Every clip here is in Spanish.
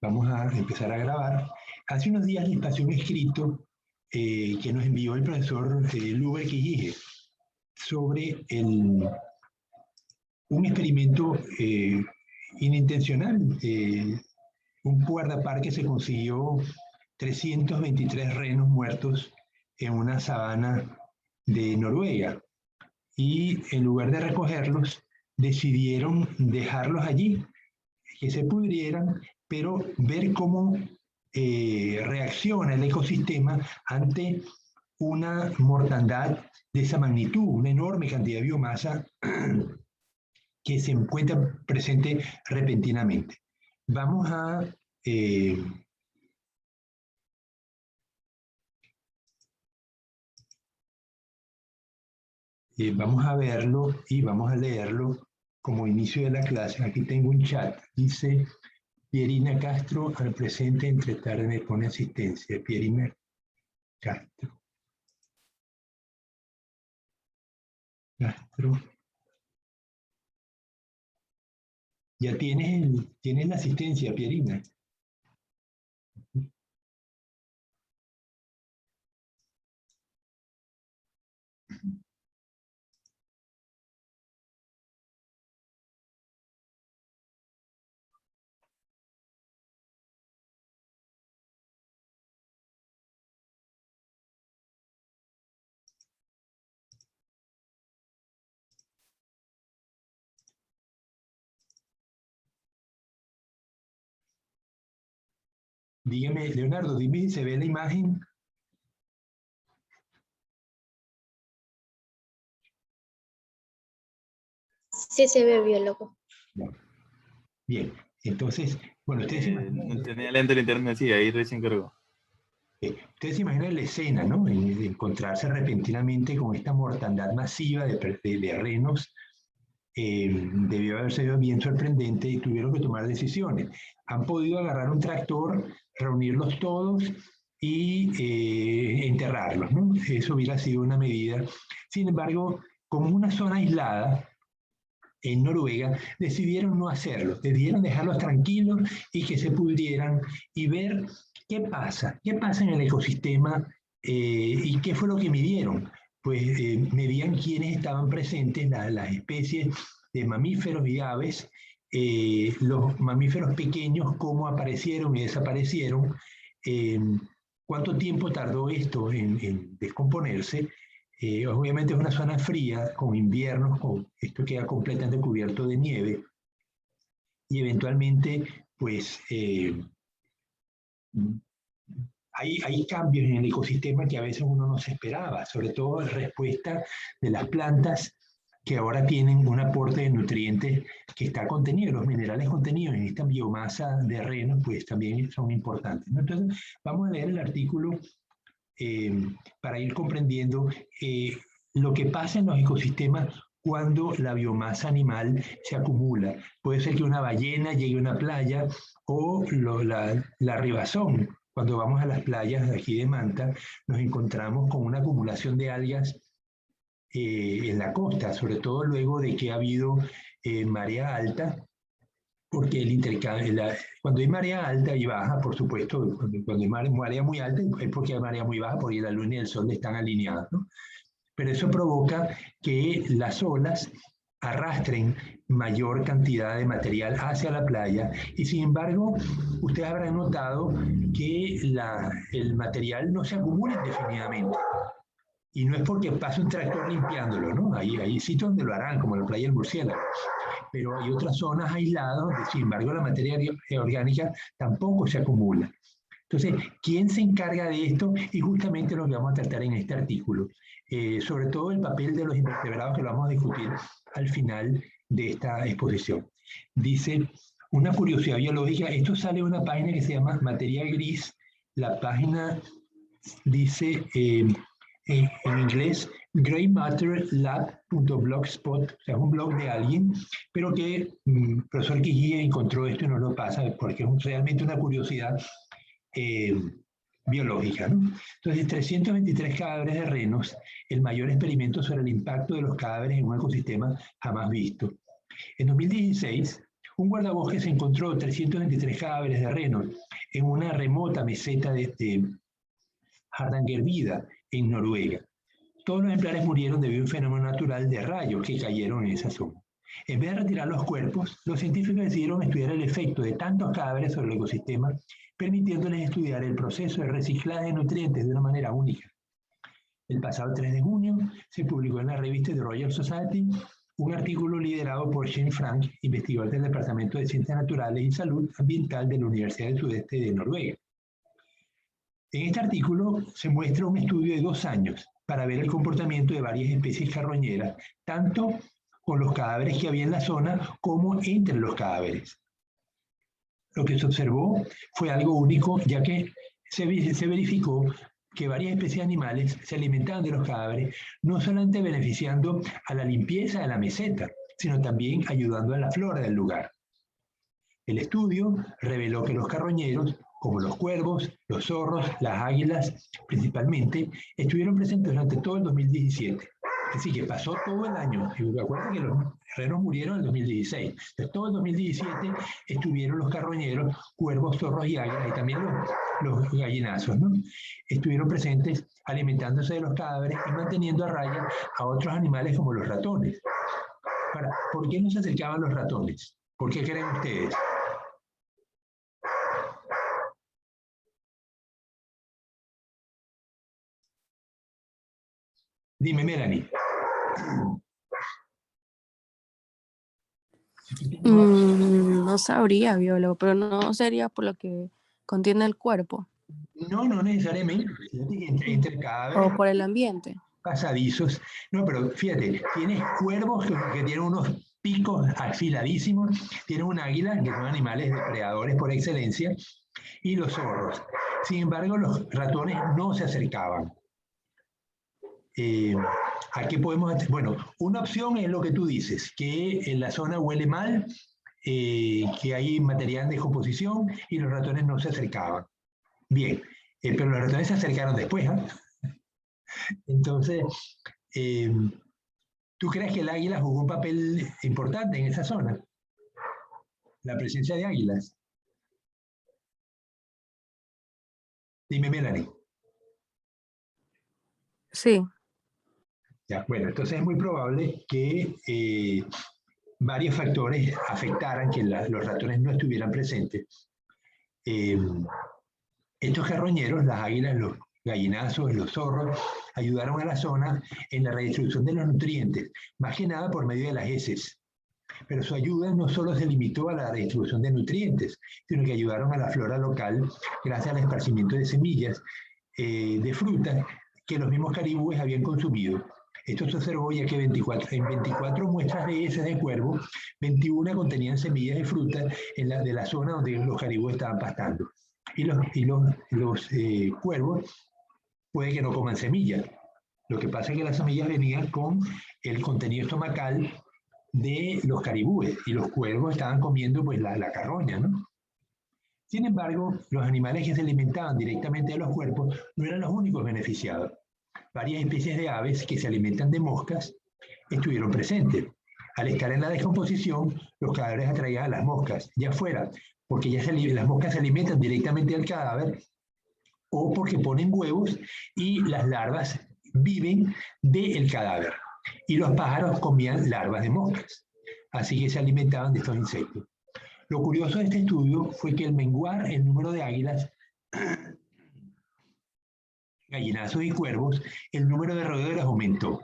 Vamos a empezar a grabar. Hace unos días les pasé un escrito que nos envió el profesor Luber Quijije sobre un experimento inintencional. Un guardapar que se consiguió 323 renos muertos en una sabana de Noruega. Y en lugar de recogerlos, decidieron dejarlos allí, que se pudrieran, pero ver cómo reacciona el ecosistema ante una mortandad de esa magnitud, una enorme cantidad de biomasa que se encuentra presente repentinamente. Vamos a vamos a verlo y vamos a leerlo como inicio de la clase. Aquí tengo un chat. Dice Pierina Castro, al presente, entre tarde me pone asistencia. Pierina Castro. Ya tienes la asistencia, Pierina. Dígame, Leonardo, dime si se ve la imagen. Sí, se ve biólogo. Bien, entonces, bueno, ustedes no tenía lento el internet, sí, ahí recién cargó. Ustedes se imaginan la escena, ¿no? De encontrarse repentinamente con esta mortandad masiva de renos. Debió haber sido bien sorprendente y tuvieron que tomar decisiones. Han podido agarrar un tractor, reunirlos todos y enterrarlos, ¿no? Eso hubiera sido una medida. Sin embargo, como una zona aislada en Noruega, decidieron no hacerlo, decidieron dejarlos tranquilos y que se pudrieran y ver qué pasa en el ecosistema y qué fue lo que midieron. Pues medían quiénes estaban presentes, las especies de mamíferos y aves, los mamíferos pequeños, cómo aparecieron y desaparecieron, cuánto tiempo tardó esto en descomponerse. Obviamente es una zona fría, con inviernos, esto queda completamente cubierto de nieve, y eventualmente, pues, hay cambios en el ecosistema que a veces uno no se esperaba, sobre todo en respuesta de las plantas que ahora tienen un aporte de nutrientes que está contenido, los minerales contenidos en esta biomasa de renos, pues también son importantes, ¿no? Entonces, vamos a leer el artículo para ir comprendiendo lo que pasa en los ecosistemas cuando la biomasa animal se acumula. Puede ser que una ballena llegue a una playa o la ribazón. Cuando vamos a las playas de aquí de Manta, nos encontramos con una acumulación de algas en la costa, sobre todo luego de que ha habido marea alta, porque el intercambio, cuando hay marea alta y baja, por supuesto, cuando hay marea muy alta es porque hay marea muy baja, porque la luna y el sol están alineados, ¿no? Pero eso provoca que las olas arrastren mayor cantidad de material hacia la playa y sin embargo ustedes habrán notado que el material no se acumula indefinidamente. Y no es porque pase un tractor limpiándolo, ¿no? Hay sitios donde lo harán, como la playa del Murciélago. Pero hay otras zonas aisladas donde, sin embargo, la materia orgánica tampoco se acumula. Entonces, ¿quién se encarga de esto? Y justamente lo que vamos a tratar en este artículo. Sobre todo el papel de los invertebrados, que lo vamos a discutir al final de esta exposición. Dice, una curiosidad biológica, esto sale de una página que se llama Material Gris. La página dice en inglés greymatterlab.blogspot, o sea, es un blog de alguien, pero que el profesor Quijije encontró esto y nos lo pasa porque es realmente una curiosidad biológica, ¿no? Entonces, 323 cadáveres de renos, el mayor experimento sobre el impacto de los cadáveres en un ecosistema jamás visto. En 2016, Un guardabosques encontró 323 cadáveres de renos en una remota meseta de Hardangervidda, en Noruega. Todos los ejemplares murieron debido a un fenómeno natural de rayos que cayeron en esa zona. En vez de retirar los cuerpos, los científicos decidieron estudiar el efecto de tantos cadáveres sobre el ecosistema, permitiéndoles estudiar el proceso de reciclaje de nutrientes de una manera única. El pasado 3 de junio se publicó en la revista The Royal Society un artículo liderado por Shane Frank, investigador del Departamento de Ciencias Naturales y Salud Ambiental de la Universidad del Sudeste de Noruega. En este artículo se muestra un estudio de 2 años para ver el comportamiento de varias especies carroñeras, tanto con los cadáveres que había en la zona como entre los cadáveres. Lo que se observó fue algo único, ya que se verificó que varias especies animales se alimentaban de los cadáveres, no solamente beneficiando a la limpieza de la meseta, sino también ayudando a la flora del lugar. El estudio reveló que los carroñeros, como los cuervos, los zorros, las águilas principalmente, estuvieron presentes durante todo el 2017. Así que pasó todo el año. Y recuerden que los renos murieron en el 2016. Entonces, todo el 2017 estuvieron los carroñeros, cuervos, zorros y águilas, y también los gallinazos, ¿no? Estuvieron presentes alimentándose de los cadáveres y manteniendo a raya a otros animales como los ratones. Ahora, ¿por qué no se acercaban los ratones? ¿Por qué creen ustedes? Dime, Melanie. No sabría, biólogo, pero no sería por lo que contiene el cuerpo No, no necesariamente. Entre cadáveres o por el ambiente. pasadizos. No, pero fíjate, tienes cuervos que tienen unos picos afiladísimos, tienes un águila, que son animales depredadores por excelencia, y los zorros. Sin embargo, los ratones no se acercaban. ¿A qué podemos hacer? Bueno, una opción es lo que tú dices, que en la zona huele mal, que hay material de descomposición y los ratones no se acercaban. Bien, pero los ratones se acercaron después, ¿eh? Entonces, ¿tú crees que el águila jugó un papel importante en esa zona? La presencia de águilas. Dime, Melanie. Sí. Ya, bueno, entonces es muy probable que varios factores afectaran que los ratones no estuvieran presentes. Estos carroñeros, las águilas, los gallinazos, los zorros, ayudaron a la zona en la redistribución de los nutrientes, más que nada por medio de las heces. Pero su ayuda no solo se limitó a la redistribución de nutrientes, sino que ayudaron a la flora local gracias al esparcimiento de semillas de frutas que los mismos caribúes habían consumido. Esto se observó ya que en 24 muestras de heces de cuervo, 21 contenían semillas de fruta de la zona donde los caribúes estaban pastando. Y los cuervos puede que no coman semillas. Lo que pasa es que las semillas venían con el contenido estomacal de los caribúes y los cuervos estaban comiendo pues la carroña, ¿no? Sin embargo, los animales que se alimentaban directamente de los cuerpos no eran los únicos beneficiados. Varias especies de aves que se alimentan de moscas estuvieron presentes. Al estar en la descomposición, los cadáveres atraían a las moscas, ya fuera porque las moscas se alimentan directamente del cadáver o porque ponen huevos y las larvas viven del cadáver. Y los pájaros comían larvas de moscas, así que se alimentaban de estos insectos. Lo curioso de este estudio fue que al menguar el número de águilas, gallinazos y cuervos, el número de roedores aumentó.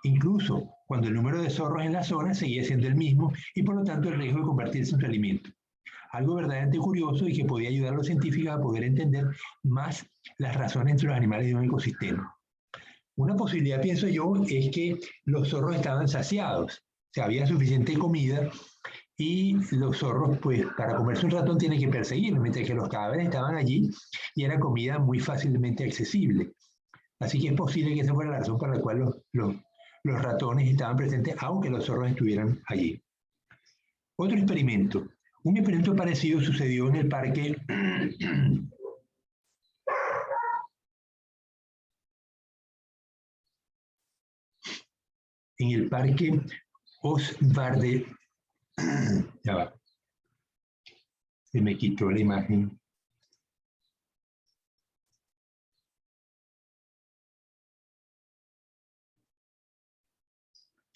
Incluso cuando el número de zorros en la zona seguía siendo el mismo y por lo tanto el riesgo de convertirse en su alimento. Algo verdaderamente curioso y que podía ayudar a los científicos a poder entender más las razones entre los animales de un ecosistema. Una posibilidad, pienso yo, es que los zorros estaban saciados, o sea, había suficiente comida y los zorros, pues, para comerse un ratón tienen que perseguirlo, mientras que los cadáveres estaban allí y era comida muy fácilmente accesible. Así que es posible que esa fuera la razón para la cual los ratones estaban presentes, aunque los zorros estuvieran allí. Otro experimento. Un experimento parecido sucedió en el parque Osvarde, ya va. Se me quitó la imagen.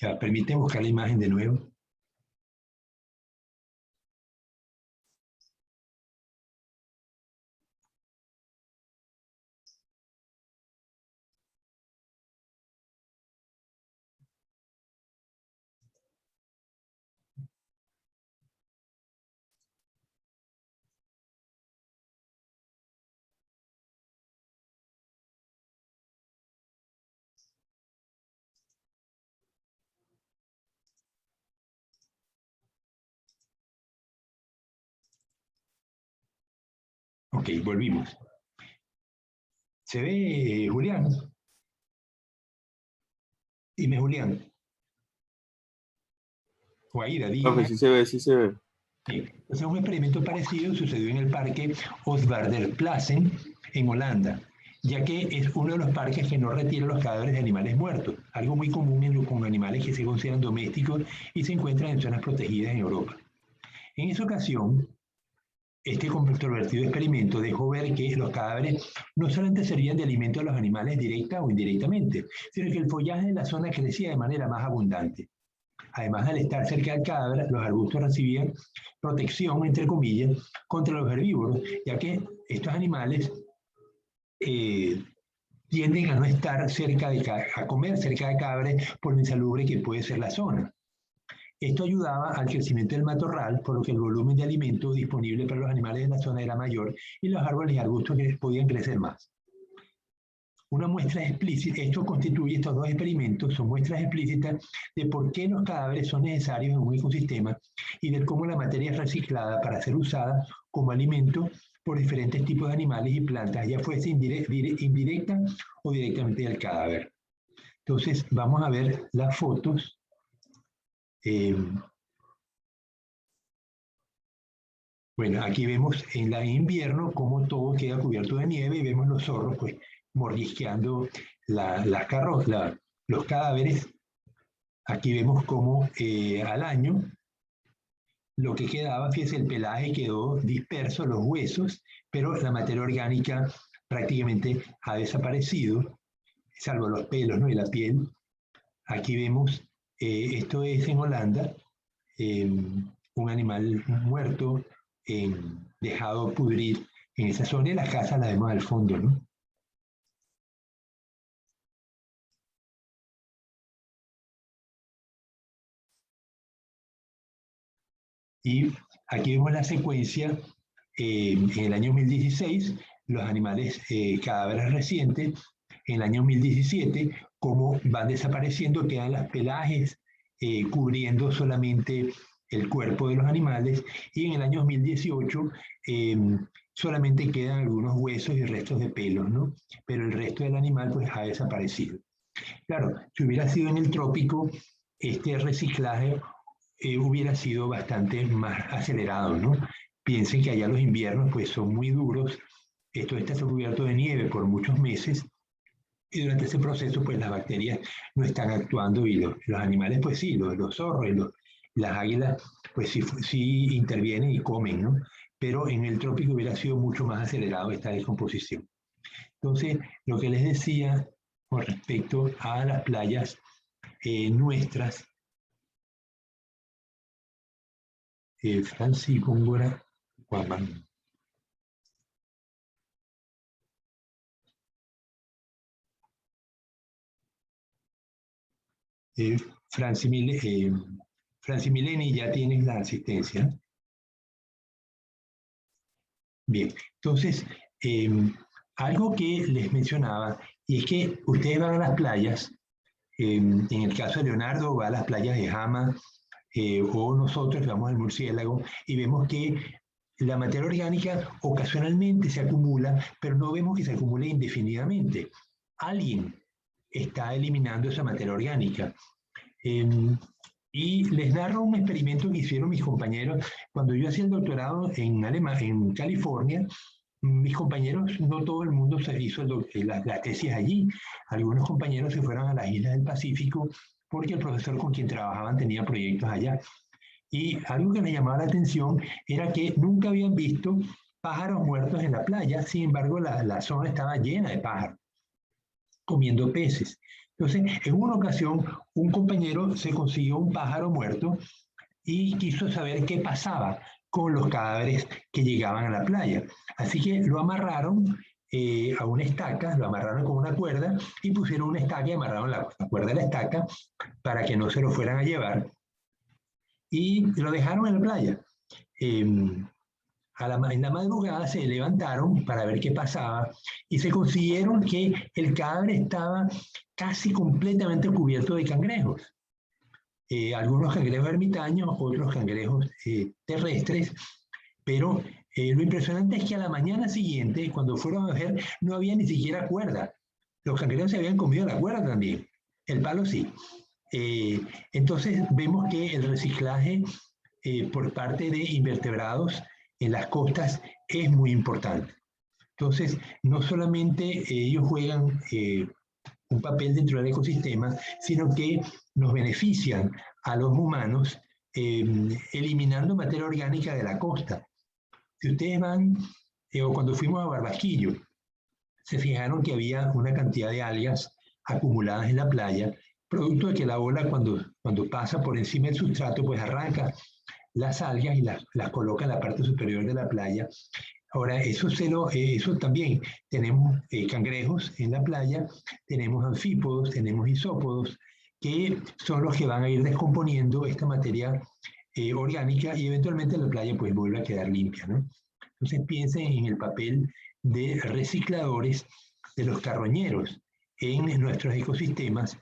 Ya, permíteme buscar la imagen de nuevo. Ok, volvimos. ¿Se ve, Julián? Dime, Julián. O Aida, Profe, dime. sí se ve, sí se ve. Bien. Entonces, un experimento parecido sucedió en el parque Osvaarderplassen, en Holanda, ya que es uno de los parques que no retira los cadáveres de animales muertos, algo muy común con animales que se consideran domésticos y se encuentran en zonas protegidas en Europa. En esa ocasión, este controvertido experimento dejó ver que los cadáveres no solamente servían de alimento a los animales directa o indirectamente, sino que el follaje de la zona crecía de manera más abundante. Además, al estar cerca del cadáver, los arbustos recibían protección, entre comillas, contra los herbívoros, ya que estos animales tienden a no estar cerca a comer cerca de cadáveres por lo insalubre que puede ser la zona. Esto ayudaba al crecimiento del matorral, por lo que el volumen de alimento disponible para los animales de la zona era mayor y los árboles y arbustos podían crecer más. Una muestra explícita, estos dos experimentos son muestras explícitas de por qué los cadáveres son necesarios en un ecosistema y de cómo la materia es reciclada para ser usada como alimento por diferentes tipos de animales y plantas, ya fuese indirecta o directamente del cadáver. Entonces, vamos a ver las fotos. Bueno, aquí vemos en invierno cómo todo queda cubierto de nieve y vemos los zorros pues mordisqueando los cadáveres. Aquí vemos cómo al año lo que quedaba, fíjese, el pelaje quedó disperso, los huesos, pero la materia orgánica prácticamente ha desaparecido, salvo los pelos, ¿no? Y la piel. Aquí vemos, esto es en Holanda, un animal muerto, dejado pudrir en esa zona, y las casas las vemos al fondo, ¿no? Y aquí vemos la secuencia en el año 2016, los animales cadáveres recientes, en el año 2017, cómo van desapareciendo, quedan las pelajes cubriendo solamente el cuerpo de los animales, y en el año 2018 solamente quedan algunos huesos y restos de pelos, ¿no? Pero el resto del animal pues ha desaparecido. Claro, si hubiera sido en el trópico, este reciclaje hubiera sido bastante más acelerado, ¿no? Piensen que allá los inviernos pues son muy duros, esto está cubierto de nieve por muchos meses, y durante ese proceso pues las bacterias no están actuando y los animales pues sí, los zorros y las águilas pues sí intervienen y comen, ¿no? Pero en el trópico hubiera sido mucho más acelerado esta descomposición. Entonces, lo que les decía con respecto a las playas nuestras, Franci Góngora, Guamán. Franci Mileni, ya tienes la asistencia. Bien, entonces, algo que les mencionaba, y es que ustedes van a las playas, en el caso de Leonardo va a las playas de Jama, o nosotros vamos al Murciélago y vemos que la materia orgánica ocasionalmente se acumula, pero no vemos que se acumule indefinidamente. Alguien está eliminando esa materia orgánica. Y les narro un experimento que hicieron mis compañeros. Cuando yo hacía el doctorado en California, mis compañeros, no todo el mundo se hizo la tesis allí. Algunos compañeros se fueron a las islas del Pacífico porque el profesor con quien trabajaban tenía proyectos allá. Y algo que les llamaba la atención era que nunca habían visto pájaros muertos en la playa, sin embargo la zona estaba llena de pájaros, comiendo peces. Entonces, en una ocasión, un compañero se consiguió un pájaro muerto y quiso saber qué pasaba con los cadáveres que llegaban a la playa. Así que lo amarraron a una estaca, lo amarraron con una cuerda y pusieron una estaca y amarraron la cuerda a la estaca para que no se lo fueran a llevar y lo dejaron en la playa. En la madrugada se levantaron para ver qué pasaba y se consiguieron que el cadáver estaba casi completamente cubierto de cangrejos. Algunos cangrejos ermitaños, otros cangrejos terrestres, pero lo impresionante es que a la mañana siguiente, cuando fueron a ver, no había ni siquiera cuerda. Los cangrejos se habían comido la cuerda también, el palo sí. Entonces vemos que el reciclaje por parte de invertebrados en las costas es muy importante. Entonces, no solamente ellos juegan un papel dentro del ecosistema, sino que nos benefician a los humanos eliminando materia orgánica de la costa. Si ustedes van, o cuando fuimos a Barbasquillo, se fijaron que había una cantidad de algas acumuladas en la playa, producto de que la ola cuando pasa por encima del sustrato, pues arranca las algas y las coloca en la parte superior de la playa. Ahora, eso también, tenemos cangrejos en la playa, tenemos anfípodos, tenemos isópodos, que son los que van a ir descomponiendo esta materia orgánica y eventualmente la playa pues vuelve a quedar limpia, ¿no? Entonces piensen en el papel de recicladores de los carroñeros en nuestros ecosistemas.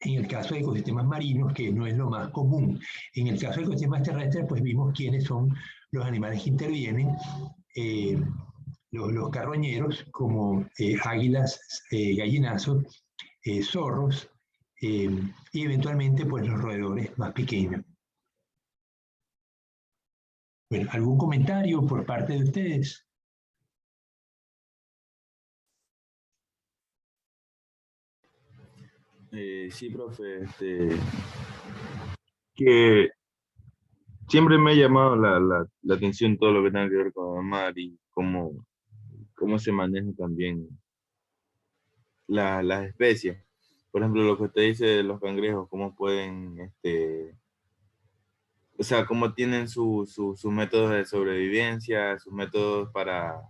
En el caso de ecosistemas marinos, que no es lo más común. En el caso de ecosistemas terrestres, pues vimos quiénes son los animales que intervienen, los carroñeros, como águilas, gallinazos, zorros, y eventualmente pues los roedores más pequeños. Bueno, ¿algún comentario por parte de ustedes? Sí, profe, que siempre me ha llamado la atención todo lo que tenga que ver con el mar y cómo se manejan también las especies. Por ejemplo, lo que usted dice de los cangrejos, cómo pueden, o sea, cómo tienen sus métodos de sobrevivencia, sus métodos para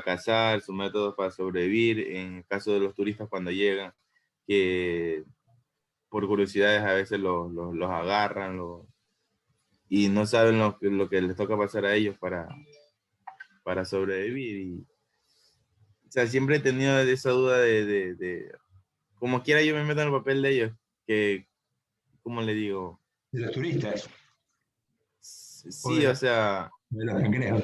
cazar, sus métodos para sobrevivir, en el caso de los turistas cuando llegan, que por curiosidades a veces los agarran y no saben lo que les toca pasar a ellos para sobrevivir. Y, o sea, siempre he tenido esa duda de como quiera yo me meto en el papel de ellos, que, ¿cómo le digo? De los turistas. Sí, o sea, de los cangrejos.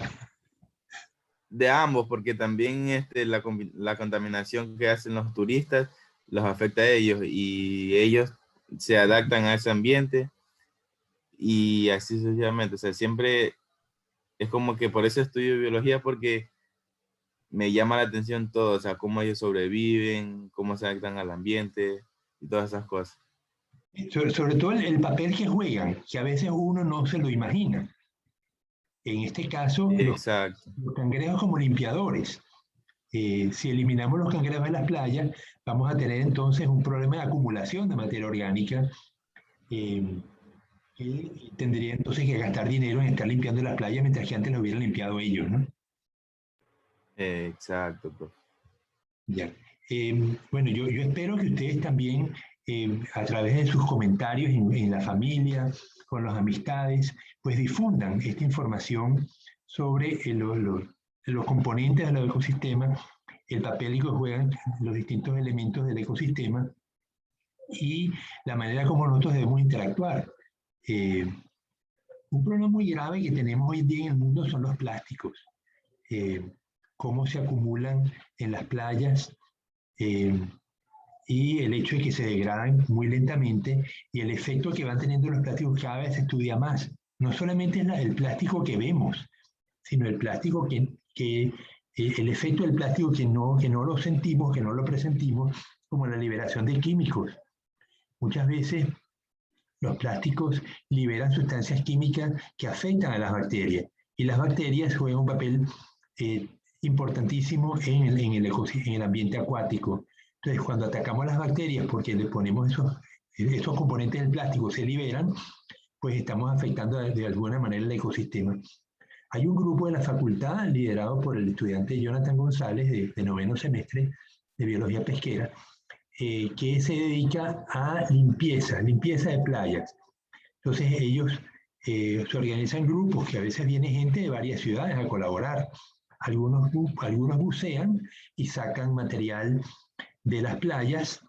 De ambos, porque también la contaminación que hacen los turistas los afecta a ellos y ellos se adaptan a ese ambiente y así sucesivamente. O sea, siempre es como que por eso estudio biología, porque me llama la atención todo, o sea, cómo ellos sobreviven, cómo se adaptan al ambiente y todas esas cosas. Sobre todo el papel que juegan, que a veces uno no se lo imagina. En este caso, los cangrejos como limpiadores. Si eliminamos los cangrejos de las playas, vamos a tener entonces un problema de acumulación de materia orgánica que tendría entonces que gastar dinero en estar limpiando las playas mientras que antes lo hubieran limpiado ellos, ¿no? Exacto, profe. Ya. Bueno, yo espero que ustedes también, a través de sus comentarios en la familia, con las amistades, pues difundan esta información sobre los componentes de los ecosistemas, el papel que juegan los distintos elementos del ecosistema y la manera como nosotros debemos interactuar. Un problema muy grave que tenemos hoy en día en el mundo son los plásticos. Cómo se acumulan en las playas y el hecho de que se degradan muy lentamente y el efecto que van teniendo los plásticos cada vez se estudia más. No solamente es el plástico que vemos, sino el plástico el efecto del plástico que no lo sentimos, que no lo presentimos, como la liberación de químicos. Muchas veces los plásticos liberan sustancias químicas que afectan a las bacterias. Y las bacterias juegan un papel importantísimo en el ambiente acuático. Entonces, cuando atacamos a las bacterias porque le ponemos esos componentes del plástico, se liberan, pues estamos afectando de alguna manera el ecosistema. Hay un grupo de la facultad liderado por el estudiante Jonathan González de 9º semestre de Biología Pesquera, que se dedica a limpieza de playas. Entonces ellos se organizan grupos que a veces viene gente de varias ciudades a colaborar. Algunos bucean y sacan material de las playas,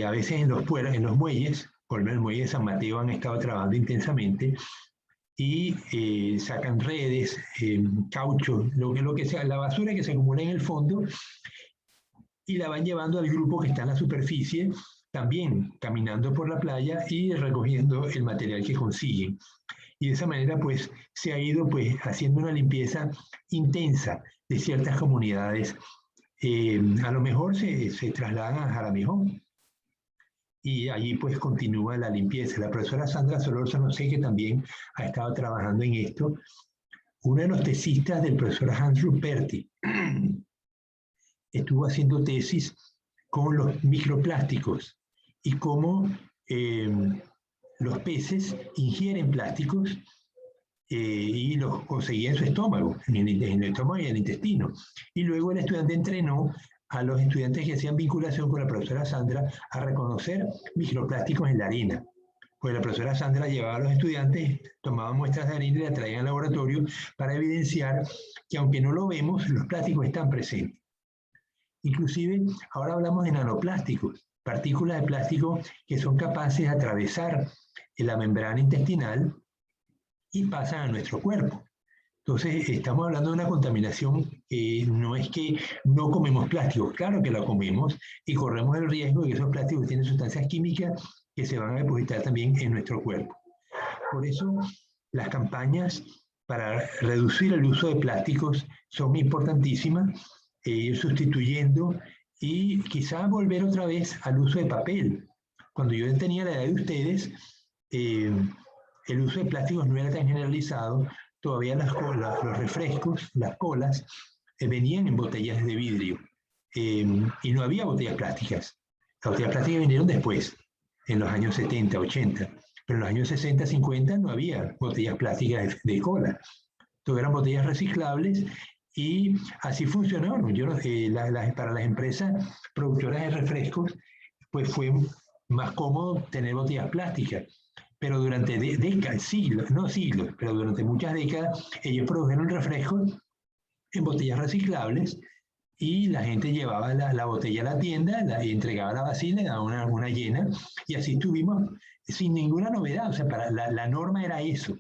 a veces en los muelles, por ejemplo en el muelle de San Mateo han estado trabajando intensamente, y sacan redes, caucho, lo que sea, la basura que se acumula en el fondo, y la van llevando al grupo que está en la superficie, también caminando por la playa y recogiendo el material que consiguen. Y de esa manera pues se ha ido pues haciendo una limpieza intensa de ciertas comunidades. A lo mejor se trasladan a Jaramijón y allí pues continúa la limpieza. La profesora Sandra Solórzano sé que también ha estado trabajando en esto. Uno de los tesistas del profesor Hans Ruperti estuvo haciendo tesis con los microplásticos y cómo los peces ingieren plásticos y los conseguía en su estómago, en el estómago y en el intestino. Y luego el estudiante entrenó a los estudiantes que hacían vinculación con la profesora Sandra a reconocer microplásticos en la arena. Pues la profesora Sandra llevaba a los estudiantes, tomaba muestras de harina y la traían al laboratorio para evidenciar que aunque no lo vemos, los plásticos están presentes. Inclusive, ahora hablamos de nanoplásticos, partículas de plástico que son capaces de atravesar la membrana intestinal y pasan a nuestro cuerpo. Entonces, estamos hablando de una contaminación que no es que no comemos plásticos, claro que lo comemos y corremos el riesgo de que esos plásticos tienen sustancias químicas que se van a depositar también en nuestro cuerpo. Por eso, las campañas para reducir el uso de plásticos son importantísimas, ir sustituyendo y quizá volver otra vez al uso de papel. Cuando yo tenía la edad de ustedes, el uso de plásticos no era tan generalizado, todavía los refrescos, las colas, venían en botellas de vidrio y no había botellas plásticas. Las botellas plásticas vinieron después, en los años 70, 80, pero en los años 60, 50 no había botellas plásticas de cola. Todo eran botellas reciclables y así funcionaron. Para las empresas productoras de refrescos, pues fue más cómodo tener botellas plásticas. Pero durante décadas, siglos, pero durante muchas décadas, ellos produjeron refrescos en botellas reciclables y la gente llevaba la botella a la tienda, y entregaba la vacía, le daba una llena, y así estuvimos sin ninguna novedad. O sea, la norma era eso,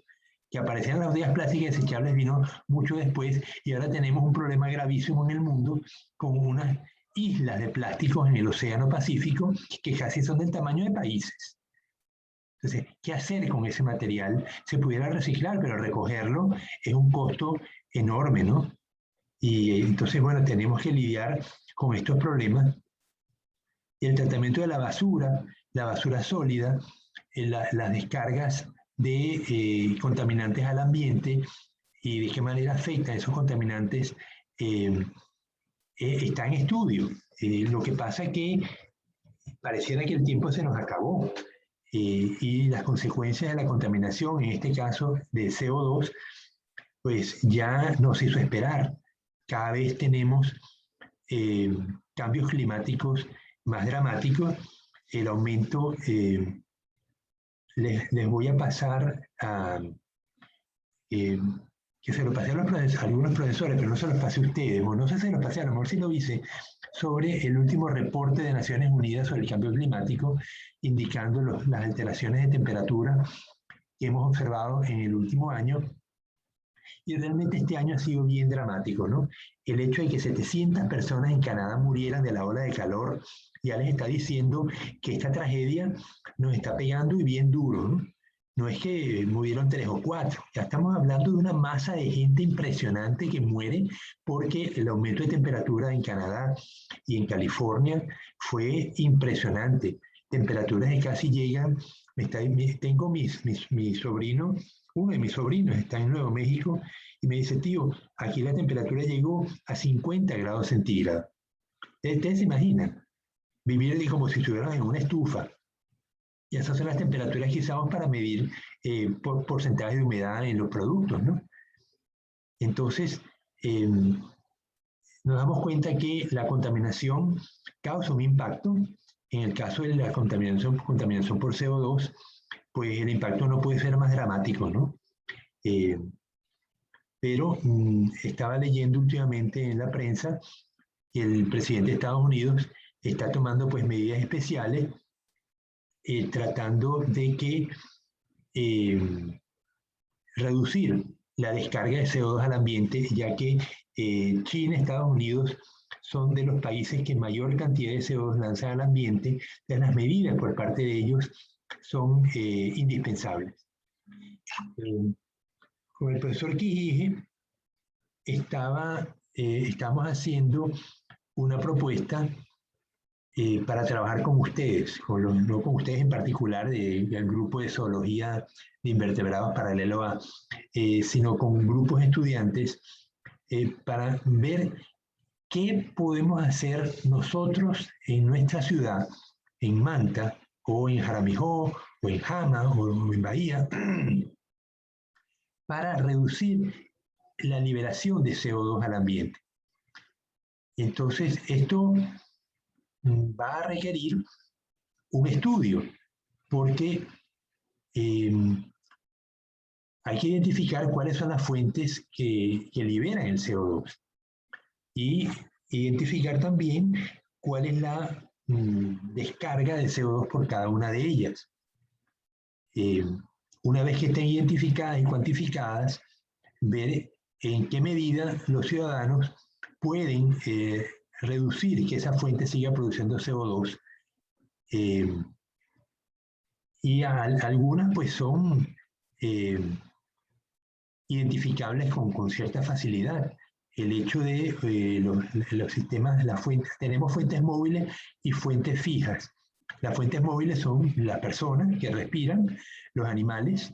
que aparecían las botellas plásticas desechables vino mucho después, y ahora tenemos un problema gravísimo en el mundo con unas islas de plásticos en el Océano Pacífico que casi son del tamaño de países. Entonces, ¿qué hacer con ese material? Se pudiera reciclar, pero recogerlo es un costo enorme, ¿no? Y entonces, bueno, tenemos que lidiar con estos problemas. Y el tratamiento de la basura sólida, las descargas de contaminantes al ambiente y de qué manera afectan esos contaminantes, está en estudio. Lo que pasa es que pareciera que el tiempo se nos acabó. Y las consecuencias de la contaminación, en este caso de CO2, pues ya nos hizo esperar. Cada vez tenemos cambios climáticos más dramáticos. El aumento, les voy a pasar a, que se lo pasé a algunos profesores, pero no se los pasé a ustedes, o no sé si se los pasé, a lo mejor sí lo hice, sobre el último reporte de Naciones Unidas sobre el cambio climático, indicando las alteraciones de temperatura que hemos observado en el último año. Y realmente este año ha sido bien dramático, ¿no? El hecho de que 700 personas en Canadá murieran de la ola de calor ya les está diciendo que esta tragedia nos está pegando y bien duro, ¿no? No es que murieron 3 o 4, ya estamos hablando de una masa de gente impresionante que muere porque el aumento de temperatura en Canadá y en California fue impresionante. Temperaturas que casi llegan tengo mi sobrino, uno de mis sobrinos está en Nuevo México y me dice, tío, aquí la temperatura llegó a 50 grados centígrados. Ustedes se imaginan vivir allí como si estuvieran en una estufa. Y esas son las temperaturas que usamos para medir por porcentaje de humedad en los productos, ¿no? Entonces, nos damos cuenta que la contaminación causa un impacto. En el caso de la contaminación por CO2, pues el impacto no puede ser más dramático, ¿no? Pero estaba leyendo últimamente en la prensa que el presidente de Estados Unidos está tomando pues medidas especiales tratando de que reducir la descarga de CO2 al ambiente, ya que China y Estados Unidos son de los países que mayor cantidad de CO2 lanzan al ambiente. Entonces, las medidas por parte de ellos son indispensables. Con el profesor Quijije estamos haciendo una propuesta para trabajar con ustedes, no con ustedes en particular del grupo de zoología de invertebrados paralelo a, sino con grupos de estudiantes para ver qué podemos hacer nosotros en nuestra ciudad, en Manta, o en Jaramijó, o en Jama, o en Bahía, para reducir la liberación de CO2 al ambiente. Entonces, esto va a requerir un estudio, porque hay que identificar cuáles son las fuentes que liberan el CO2 y identificar también cuál es la descarga de CO2 por cada una de ellas. Una vez que estén identificadas y cuantificadas, ver en qué medida los ciudadanos pueden reducir que esa fuente siga produciendo CO2. Y algunas pues son identificables con cierta facilidad. El hecho de los sistemas, las fuentes, tenemos fuentes móviles y fuentes fijas. Las fuentes móviles son las personas que respiran, los animales,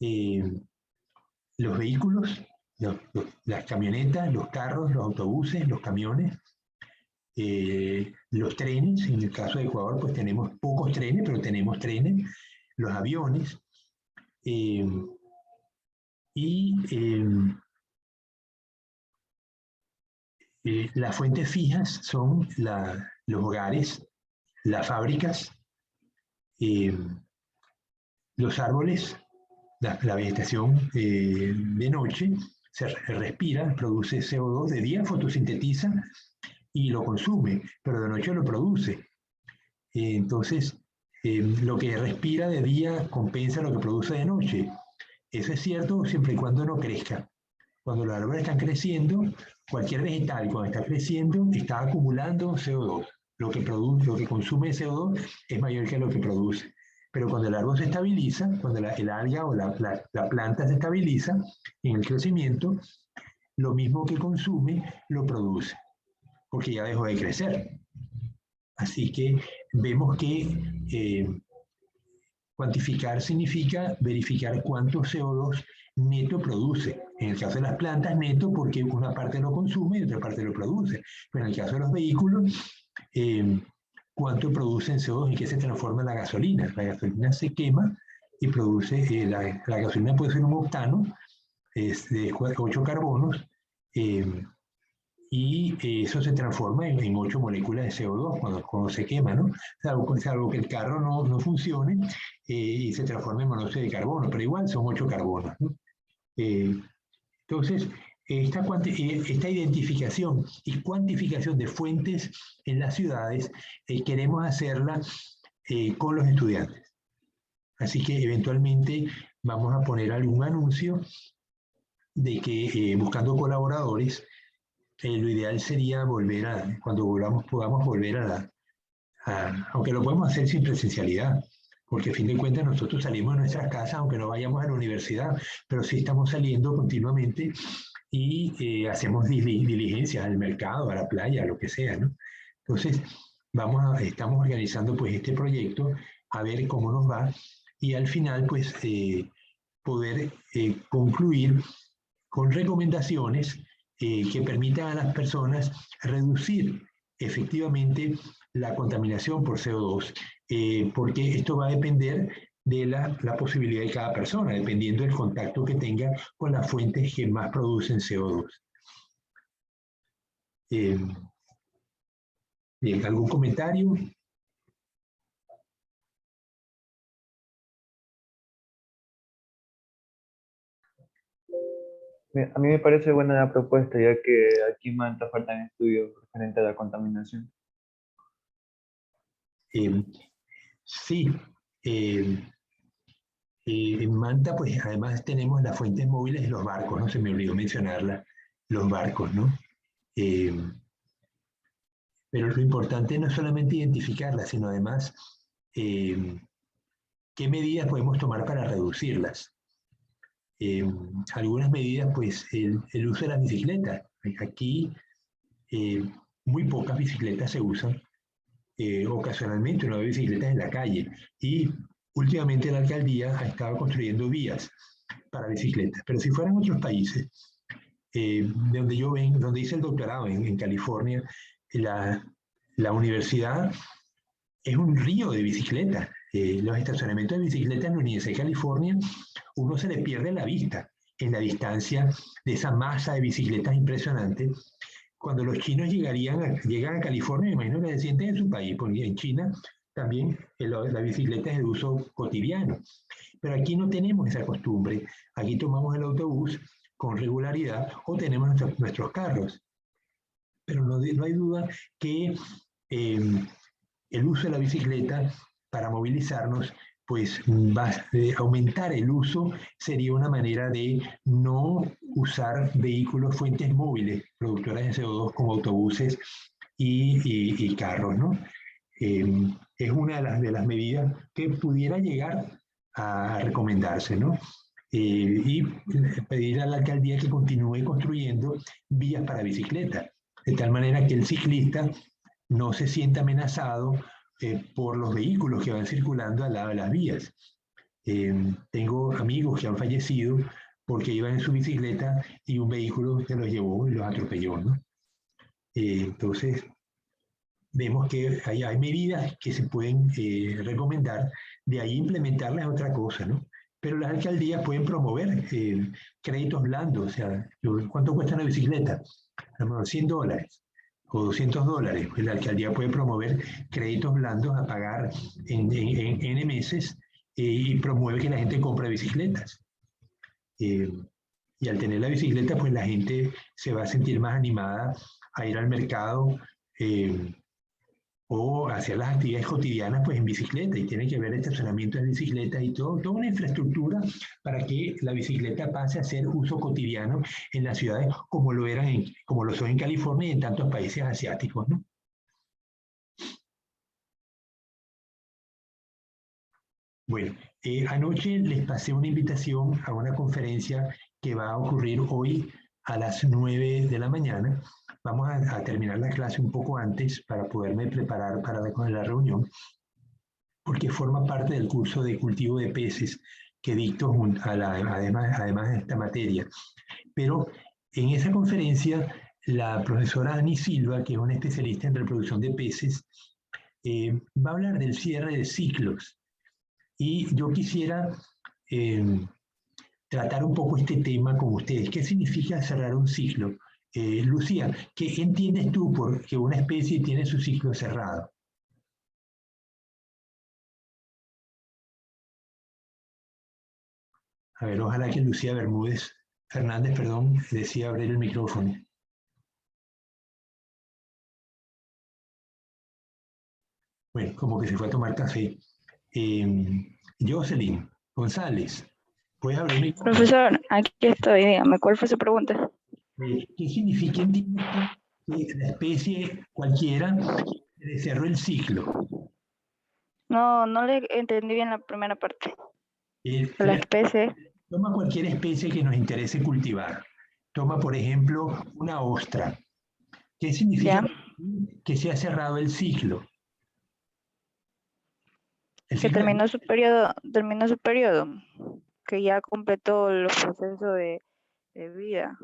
los vehículos, las camionetas, los carros, los autobuses, los camiones, los trenes. En el caso de Ecuador pues tenemos pocos trenes, pero tenemos trenes, los aviones, las fuentes fijas son los hogares, las fábricas, los árboles, la vegetación de noche, se respira, produce CO2, de día fotosintetiza y lo consume, pero de noche lo produce. Entonces, lo que respira de día compensa lo que produce de noche. Eso es cierto siempre y cuando no crezca. Cuando los árboles están creciendo, cualquier vegetal cuando está creciendo está acumulando CO2. Lo que consume CO2 es mayor que lo que produce. Pero cuando el árbol se estabiliza, cuando el alga o la planta se estabiliza en el crecimiento, lo mismo que consume lo produce, porque ya dejó de crecer. Así que vemos que cuantificar significa verificar cuánto CO2 neto produce. En el caso de las plantas, neto porque una parte lo consume y otra parte lo produce. Pero en el caso de los vehículos, cuánto producen CO2 y qué se transforma en la gasolina. La gasolina se quema y produce, la gasolina puede ser un octano, de 8 carbonos, y eso se transforma en 8 moléculas de CO2 cuando se quema, ¿no? Salvo que el carro no funcione y se transforma en monóxido de carbono, pero igual son 8 carbonos, ¿no? Entonces, esta identificación y cuantificación de fuentes en las ciudades queremos hacerla con los estudiantes. Así que eventualmente vamos a poner algún anuncio de que buscando colaboradores, lo ideal sería cuando podamos volver aunque lo podemos hacer sin presencialidad, porque a fin de cuentas nosotros salimos de nuestras casas, aunque no vayamos a la universidad, pero sí estamos saliendo continuamente y hacemos diligencias al mercado, a la playa, a lo que sea, ¿no? Entonces, estamos organizando pues este proyecto, a ver cómo nos va, y al final pues poder concluir con recomendaciones que permitan a las personas reducir efectivamente la contaminación por CO2, porque esto va a depender de la posibilidad de cada persona, dependiendo del contacto que tenga con las fuentes que más producen CO2. Bien, ¿algún comentario? A mí me parece buena la propuesta, ya que aquí en Manta faltan estudios referentes a la contaminación. Sí, en Manta, pues además tenemos las fuentes móviles de los barcos, ¿no? Se me olvidó mencionarla, los barcos, ¿no? Pero lo importante no es solamente identificarlas, sino además qué medidas podemos tomar para reducirlas. Algunas medidas, pues el uso de las bicicletas. Aquí muy pocas bicicletas se usan. Ocasionalmente uno ve bicicletas en la calle. Y últimamente la alcaldía ha estado construyendo vías para bicicletas. Pero si fueran otros países, de donde yo vengo, donde hice el doctorado en California, la universidad es un río de bicicletas. Los estacionamientos de bicicletas en la Universidad de California, uno se le pierde la vista en la distancia de esa masa de bicicletas impresionante. Cuando los chinos llegan a California, me imagino que se sienten en su país, porque en China también la bicicleta es de uso cotidiano. Pero aquí no tenemos esa costumbre. Aquí tomamos el autobús con regularidad o tenemos nuestros carros. Pero no hay duda que el uso de la bicicleta para movilizarnos, pues aumentar el uso sería una manera de no usar vehículos, fuentes móviles, productoras de CO2 como autobuses y carros, ¿no? Es una de las medidas que pudiera llegar a recomendarse, ¿no? Y pedir a la alcaldía que continúe construyendo vías para bicicleta, de tal manera que el ciclista no se sienta amenazado por los vehículos que van circulando al lado de las vías. Tengo amigos que han fallecido porque iban en su bicicleta y un vehículo se los llevó y los atropelló, ¿no? Entonces, vemos que hay medidas que se pueden recomendar, de ahí implementarlas es otra cosa, ¿no? Pero las alcaldías pueden promover créditos blandos, o sea, ¿cuánto cuesta una bicicleta? $100 o $200. Pues la alcaldía puede promover créditos blandos a pagar en N meses y promueve que la gente compre bicicletas. Y al tener la bicicleta, pues la gente se va a sentir más animada a ir al mercado o hacer las actividades cotidianas pues en bicicleta, y tiene que haber estacionamiento de bicicletas y toda una infraestructura para que la bicicleta pase a ser uso cotidiano en las ciudades como lo son en California y en tantos países asiáticos, ¿no? Bueno, anoche les pasé una invitación a una conferencia que va a ocurrir hoy a las 9 de la mañana. Vamos a terminar la clase un poco antes para poderme preparar para la reunión, porque forma parte del curso de cultivo de peces que dicto además de esta materia. Pero en esa conferencia, la profesora Ani Silva, que es una especialista en reproducción de peces, va a hablar del cierre de ciclos. Y yo quisiera tratar un poco este tema con ustedes. ¿Qué significa cerrar un ciclo? Lucía, ¿qué entiendes tú por que una especie tiene su ciclo cerrado? A ver, ojalá que Lucía Fernández, decida abrir el micrófono. Bueno, como que se fue a tomar café. Jocelyn González, ¿puedes abrir el micrófono? Profesor, aquí estoy, dígame, ¿cuál fue su pregunta? ¿Qué significa, entiendes tú, que la especie cualquiera le cerró el ciclo? No le entendí bien la primera parte. La La especie. Toma cualquier especie que nos interese cultivar. Toma, por ejemplo, una ostra. ¿Qué significa Ya. que se ha cerrado el ciclo? El Que ciclo de terminó su periodo, que ya completó los procesos de vida.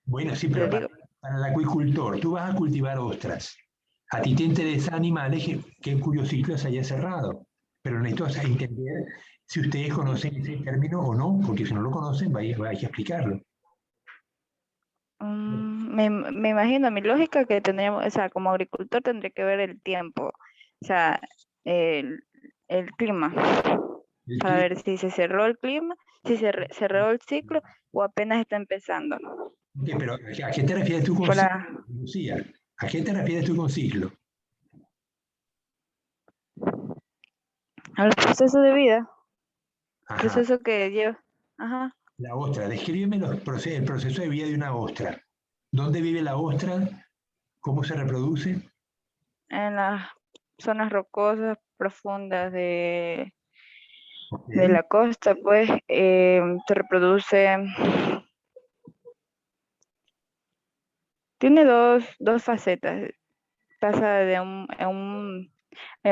Bueno, sí, Yo pero digo, para el acuicultor, tú vas a cultivar ostras. A ti te interesan animales cuyo ciclo se haya cerrado. Pero necesito entender si ustedes conocen ese término o no, porque si no lo conocen, hay que explicarlo. me imagino, mi lógica que tendríamos, o sea, como agricultor tendría que ver el tiempo, o sea, el, el clima, El para clima, ver si se cerró el clima, si cerró el ciclo o apenas está empezando. ok, pero ¿a qué te refieres tú con ciclo, Para Lucía? ¿A qué te refieres tú con ciclo? el proceso de vida, Ajá, proceso que lleva, ajá, la ostra. Descríbeme el proceso de vida de una ostra. ¿Dónde vive la ostra? ¿Cómo se reproduce? en las zonas rocosas profundas Ok, de la costa, pues se reproduce, tiene dos facetas, pasa de en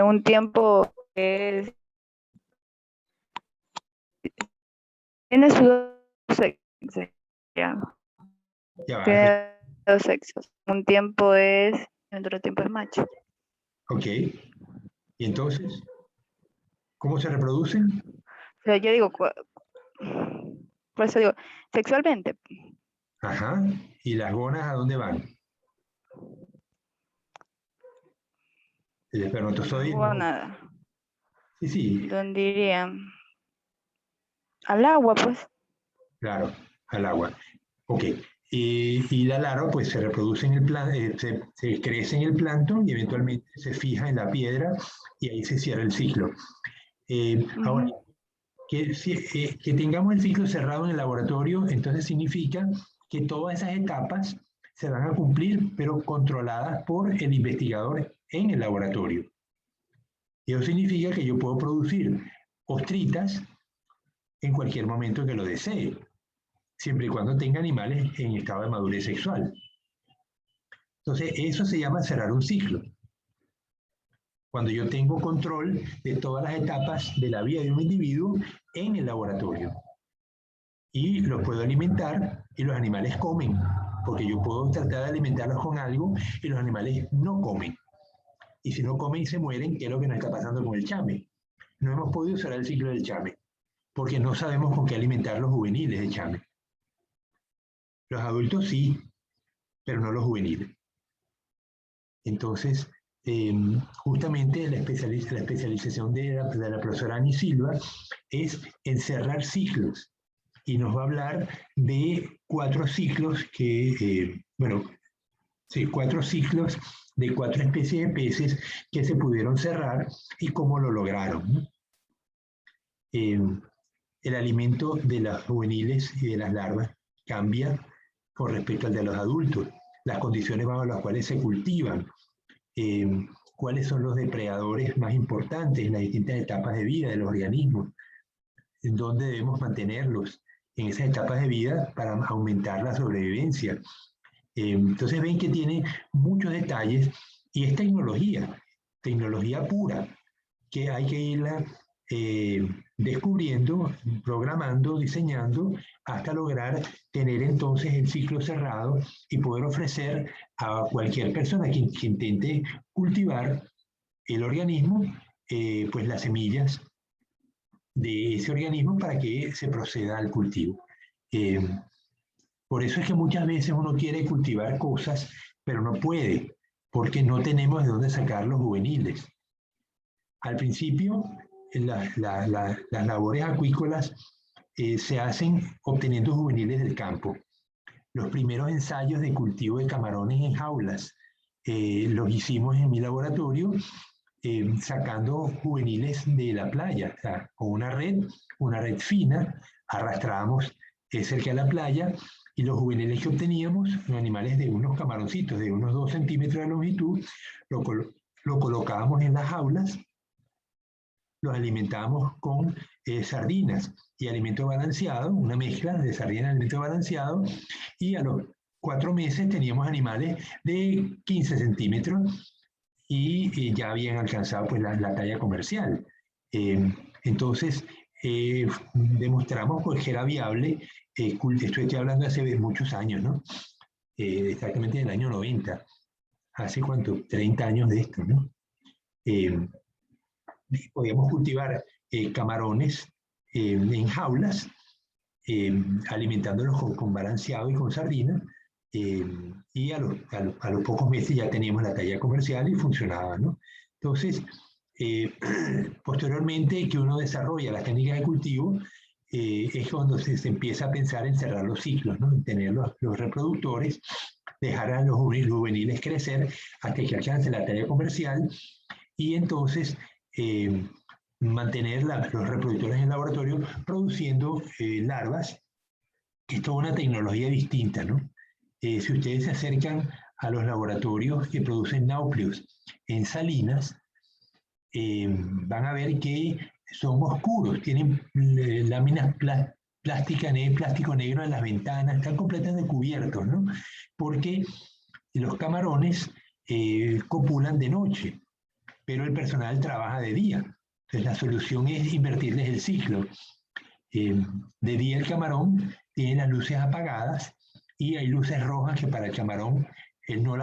un tiempo que tiene sus dos sexos, ya, ya va. tiene dos sexos, un tiempo es, en otro tiempo es macho. Ok, y entonces, ¿cómo se reproducen? O sea, yo digo, por eso digo, sexualmente, Ajá, ¿y las gonas a dónde van? El espermatozoide, no, no. nada, Sí, sí, donde dirían, al agua, pues, claro, al agua. Ok, y la larva pues se reproduce en el se crece en el plancton y eventualmente se fija en la piedra y ahí se cierra el ciclo. Ahora, ujú, que tengamos el ciclo cerrado en el laboratorio, entonces significa que todas esas etapas se van a cumplir, pero controladas por el investigador en el laboratorio. Y eso significa que yo puedo producir ostritas en cualquier momento que lo desee, siempre y cuando tenga animales en estado de madurez sexual. Entonces, eso se llama cerrar un ciclo. Cuando yo tengo control de todas las etapas de la vida de un individuo en el laboratorio. Y los puedo alimentar y los animales comen, porque yo puedo tratar de alimentarlos con algo y los animales no comen. Y si no comen y se mueren, ¿qué es lo que nos está pasando con el chame? No hemos podido cerrar el ciclo del chame, porque no sabemos con qué alimentar los juveniles de chame. Los adultos sí, pero no los juveniles. Entonces, justamente la especialización de la profesora Ani Silva es en cerrar ciclos y nos va a hablar de 4 ciclos sí, 4 ciclos de 4 especies de peces que se pudieron cerrar y cómo lo lograron, ¿no? El alimento de las juveniles y de las larvas cambia con respecto al de los adultos, las condiciones bajo las cuales se cultivan, cuáles son los depredadores más importantes en las distintas etapas de vida de los organismos, en dónde debemos mantenerlos en esas etapas de vida para aumentar la sobrevivencia. Entonces ven que tiene muchos detalles y es tecnología pura, que hay que irla descubriendo, programando, diseñando, hasta lograr tener entonces el ciclo cerrado y poder ofrecer a cualquier persona que intente cultivar el organismo, pues las semillas de ese organismo para que se proceda al cultivo. Por eso es que muchas veces uno quiere cultivar cosas, pero no puede, porque no tenemos de dónde sacar los juveniles. Al principio, las labores acuícolas se hacen obteniendo juveniles del campo. Los primeros ensayos de cultivo de camarones en jaulas los hicimos en mi laboratorio sacando juveniles de la playa, o sea, con una red fina, arrastrábamos cerca de la playa y los juveniles que obteníamos, los animales de unos camaroncitos de unos 2 centímetros de longitud, lo colocábamos en las jaulas, los alimentábamos con sardinas y alimento balanceado, una mezcla de sardinas y alimento balanceado, y a los 4 meses teníamos animales de 15 centímetros y ya habían alcanzado pues la talla comercial. Entonces, demostramos pues, que era viable, estoy hablando hace muchos años, ¿no? Exactamente en el año 90, hace cuánto, 30 años de esto, ¿no? Podíamos cultivar camarones en jaulas, alimentándolos con balanceado y con sardina, y a los pocos meses ya teníamos la talla comercial y funcionaba, ¿no? Entonces, posteriormente que uno desarrolla las técnicas de cultivo, es cuando se empieza a pensar en cerrar los ciclos, ¿no? En tener los reproductores, dejar a los juveniles crecer hasta que alcance la talla comercial y entonces mantener los reproductores en laboratorio produciendo larvas, que es toda una tecnología distinta, ¿no? Si ustedes se acercan a los laboratorios que producen náuplios en salinas, van a ver que son oscuros, tienen láminas plástico negro en las ventanas, están completamente cubiertos, ¿no? Porque los camarones copulan de noche, pero el personal trabaja de día. Entonces la solución es invertirles el ciclo. De día el camarón tiene las luces apagadas y hay luces rojas que para el camarón él no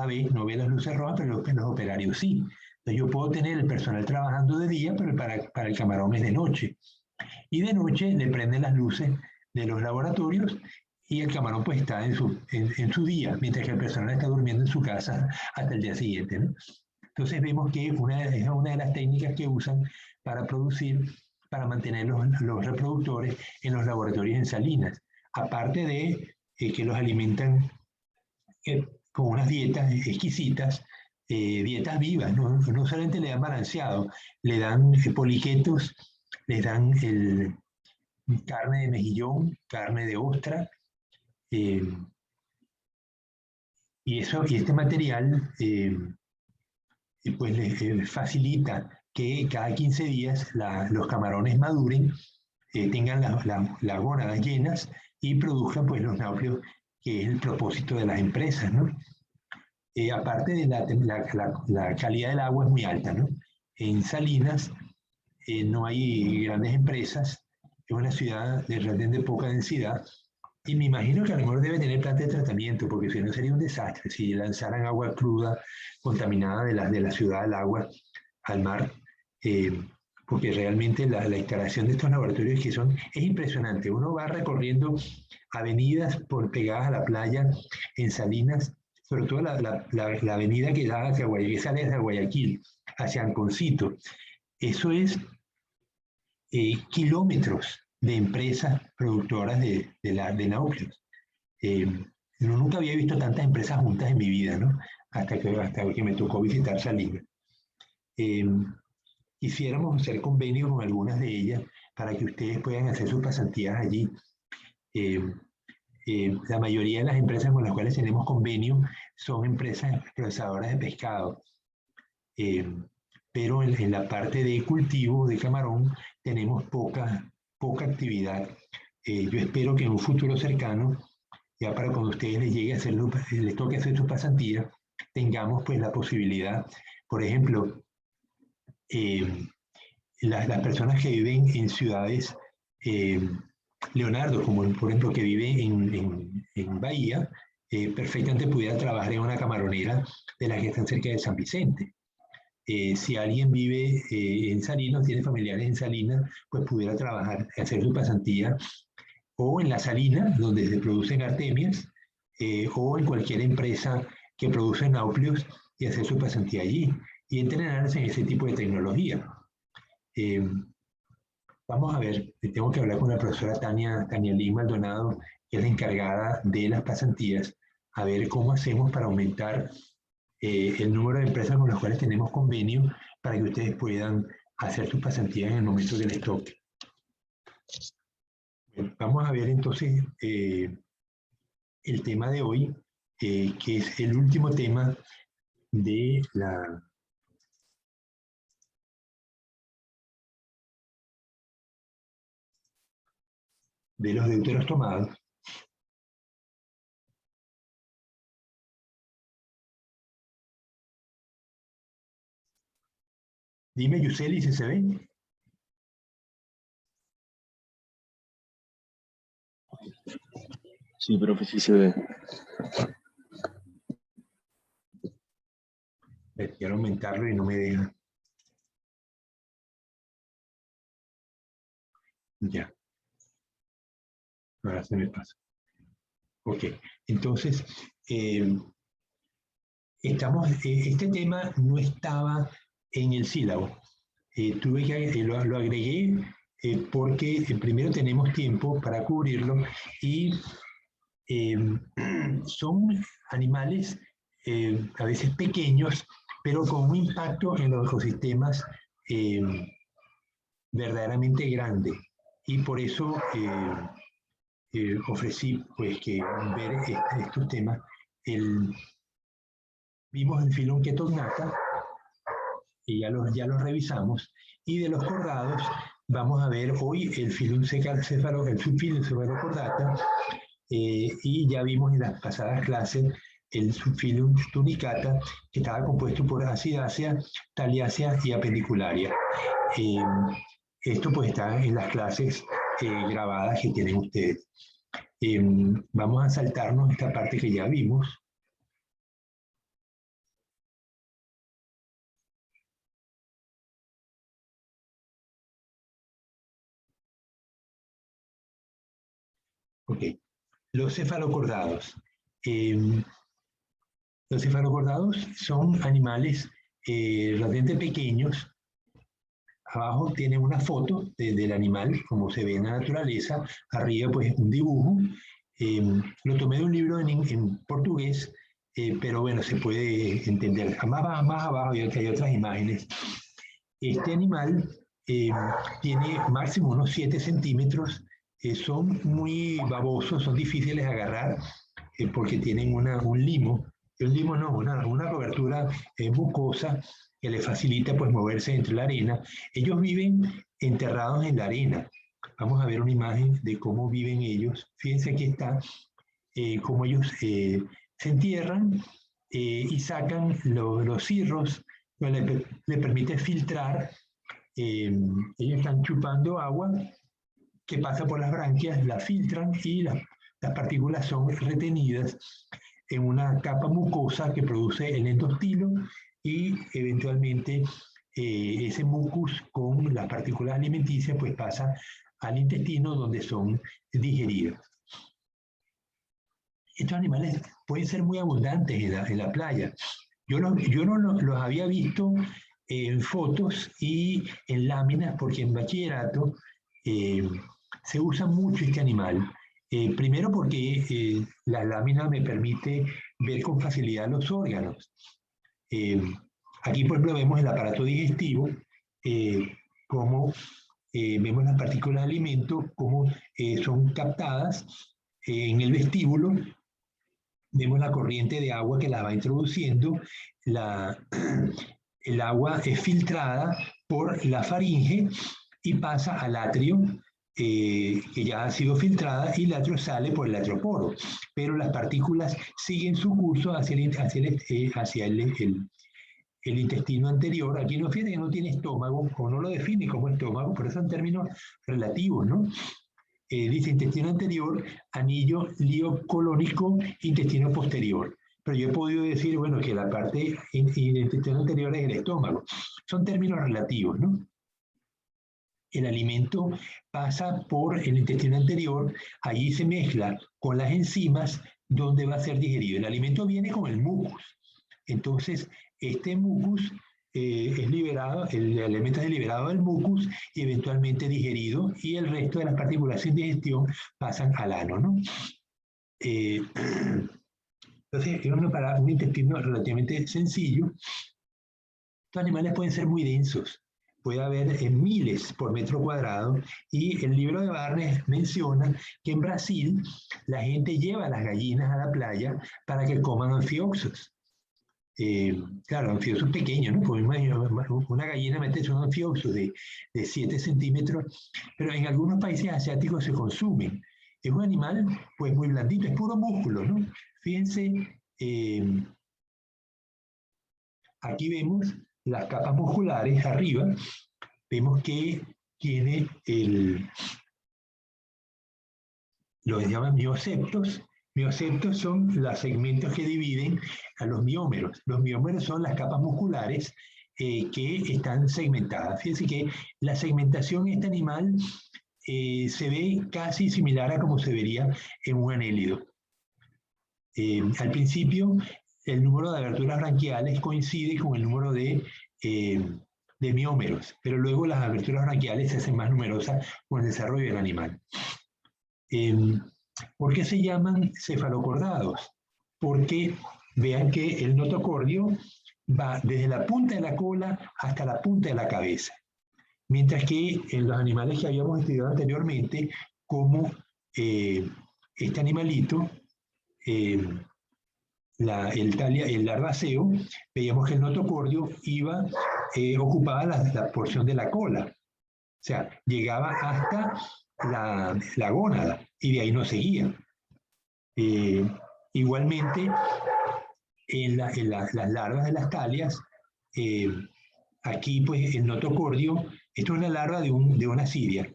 ve las luces rojas, pero los operarios sí. Entonces yo puedo tener el personal trabajando de día, pero para el camarón es de noche. Y de noche le prenden las luces de los laboratorios y el camarón pues está en su día, mientras que el personal está durmiendo en su casa hasta el día siguiente, ¿no? Entonces vemos que es una de las técnicas que usan para producir, para mantener los reproductores en los laboratorios en salinas. Aparte de que los alimentan con unas dietas exquisitas, dietas vivas, no solamente le dan balanceado, le dan poliquetos, les dan carne de mejillón, carne de ostra, y este material pues les facilita que cada 15 días los camarones maduren, tengan las gónadas llenas y produzcan pues los náuplios, que es el propósito de las empresas, ¿no? Aparte de la calidad del agua es muy alta, ¿no? En Salinas no hay grandes empresas, es una ciudad realmente de poca densidad, y me imagino que a lo mejor debe tener planta de tratamiento, porque si no sería un desastre si lanzaran agua cruda, contaminada de la ciudad al agua, al mar, porque realmente la instalación de estos laboratorios es impresionante. Uno va recorriendo avenidas pegadas a la playa en Salinas, sobre todo la avenida que da que sale hacia Guayaquil, hacia Anconcito. Eso es kilómetros de empresas productoras de náuplios. Nunca había visto tantas empresas juntas en mi vida, ¿no? Hasta que me tocó visitar Salinas. Quisiéramos hacer convenios con algunas de ellas para que ustedes puedan hacer sus pasantías allí. La mayoría de las empresas con las cuales tenemos convenio son empresas procesadoras de pescado. Pero en la parte de cultivo de camarón tenemos poca actividad. Yo espero que en un futuro cercano, ya para cuando ustedes les toque hacer su pasantía, tengamos pues la posibilidad, por ejemplo, las personas que viven en ciudades, Leonardo, como por ejemplo que vive en Bahía, perfectamente pudiera trabajar en una camaronera de las que están cerca de San Vicente. Si alguien vive en Salinas, tiene familiares en Salinas, pues pudiera trabajar, hacer su pasantía o en la Salina, donde se producen artemias, o en cualquier empresa que produce náuplios y hacer su pasantía allí y entrenarse en ese tipo de tecnología. Vamos a ver, tengo que hablar con la profesora Tania Lee Maldonado, que es la encargada de las pasantías, a ver cómo hacemos para aumentar el número de empresas con las cuales tenemos convenio para que ustedes puedan hacer sus pasantías en el momento que les toque. Vamos a ver entonces el tema de hoy, que es el último tema de los deuteros tomados. Dime, Yuseli, si se ve. Sí, profe, sí se ve. Quiero aumentarlo y no me deja. Ya. Ahora se me pasa. Ok. Entonces, este tema no estaba en el sílabo. Tuve que lo agregué porque primero tenemos tiempo para cubrirlo y son animales a veces pequeños, pero con un impacto en los ecosistemas verdaderamente grande. Y por eso ofrecí pues, que ver estos temas. Vimos el filón Ketognatha, y ya los revisamos, y de los cordados vamos a ver hoy el filón subfilum Cephalocordata, y ya vimos en las pasadas clases el subfilum Tunicata, que estaba compuesto por Acidaceae, Thaliaceae y Apendicularia. Esto pues está en las clases grabadas que tienen ustedes. Vamos a saltarnos esta parte que ya vimos. Ok, los cefalocordados. Los cefalocordados son animales relativamente pequeños. Abajo tiene una foto del animal, como se ve en la naturaleza. Arriba, pues, un dibujo. Lo tomé de un libro en portugués, pero bueno, se puede entender. Más abajo hay otras imágenes. Este animal tiene máximo unos 7 centímetros. Son muy babosos, son difíciles de agarrar porque tienen un limo no, una cobertura mucosa que les facilita pues moverse entre la arena. Ellos viven enterrados en la arena. Vamos a ver una imagen de cómo viven ellos. Fíjense aquí está cómo ellos se entierran y sacan los cirros, le permite filtrar. Ellos están chupando agua que pasa por las branquias, la filtran y las partículas son retenidas en una capa mucosa que produce el endostilo y eventualmente ese mucus con las partículas alimenticias pues pasa al intestino donde son digeridos. Estos animales pueden ser muy abundantes en la playa. Yo no los había visto en fotos y en láminas porque en bachillerato se usa mucho este animal. Primero porque la lámina me permite ver con facilidad los órganos. Aquí, por ejemplo, vemos el aparato digestivo, cómo vemos las partículas de alimento, cómo son captadas en el vestíbulo. Vemos la corriente de agua que la va introduciendo. El agua es filtrada por la faringe y pasa al atrio, que ya ha sido filtrada, y el atrio sale por el atrioporo. Pero las partículas siguen su curso hacia el intestino anterior. Aquí no fíjense que no tiene estómago, o no lo define como estómago, pero son términos relativos, ¿no? Dice intestino anterior, anillo lío-colónico, intestino posterior. Pero yo he podido decir, bueno, que la parte del intestino anterior es el estómago. Son términos relativos, ¿no? El alimento pasa por el intestino anterior, allí se mezcla con las enzimas donde va a ser digerido. El alimento viene con el mucus. Entonces, este mucus es liberado, el alimento es liberado del mucus y eventualmente digerido, y el resto de las partículas sin digestión pasan al ano, ¿no? Entonces, es un intestino relativamente sencillo. Estos animales pueden ser muy densos. Puede haber miles por metro cuadrado, y el libro de Barnes menciona que en Brasil la gente lleva las gallinas a la playa para que coman anfioxos. Claro, anfioxos pequeños, ¿no? Pues una gallina mete un anfioxo de 7 centímetros, pero en algunos países asiáticos se consumen. Es un animal pues muy blandito, es puro músculo, ¿no? Fíjense, aquí vemos las capas musculares arriba, vemos que tiene lo que se llaman mioceptos. Mioceptos son los segmentos que dividen a los miómeros. Los miómeros son las capas musculares que están segmentadas. Fíjense que la segmentación en este animal se ve casi similar a como se vería en un anélido. Al principio, el número de aberturas branquiales coincide con el número de miómeros, pero luego las aberturas branquiales se hacen más numerosas con el desarrollo del animal. ¿Por qué se llaman cefalocordados? Porque vean que el notocordio va desde la punta de la cola hasta la punta de la cabeza. Mientras que en los animales que habíamos estudiado anteriormente, como este animalito, el larvaceo, veíamos que el notocordio ocupaba la porción de la cola. O sea, llegaba hasta la gónada y de ahí no seguía. Igualmente, en las larvas de las talias, aquí pues el notocordio, esto es una larva de una asidia.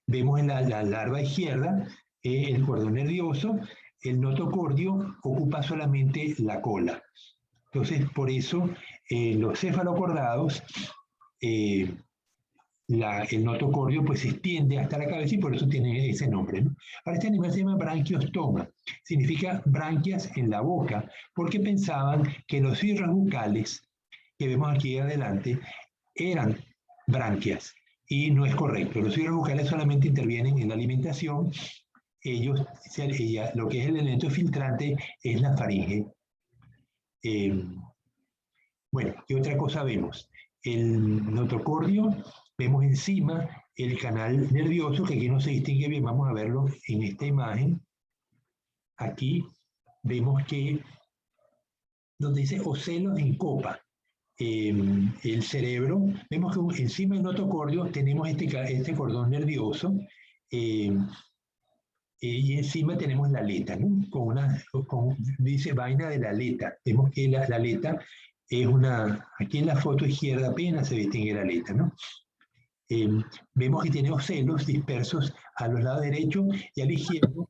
Vemos en la larva izquierda el cordón nervioso, el notocordio ocupa solamente la cola. Entonces, por eso los cefalocordados, el notocordio pues se extiende hasta la cabeza y por eso tiene ese nombre, ¿no? Ahora, este animal se llama branquiostoma, significa branquias en la boca, porque pensaban que los cirros bucales que vemos aquí adelante eran branquias, y no es correcto. Los cirros bucales solamente intervienen en la alimentación. Lo que es el elemento filtrante es la faringe. Bueno, ¿qué otra cosa vemos? El notocordio, vemos encima el canal nervioso, que aquí no se distingue bien, vamos a verlo en esta imagen. Aquí vemos que, donde dice ocelos en copa, el cerebro, vemos que encima del notocordio tenemos este cordón nervioso, y encima tenemos la aleta, ¿no? Dice vaina de la aleta. Vemos que la aleta es aquí en la foto izquierda apenas se distingue la aleta, ¿no? Vemos que tiene ocelos dispersos a los lados derecho y al izquierdo.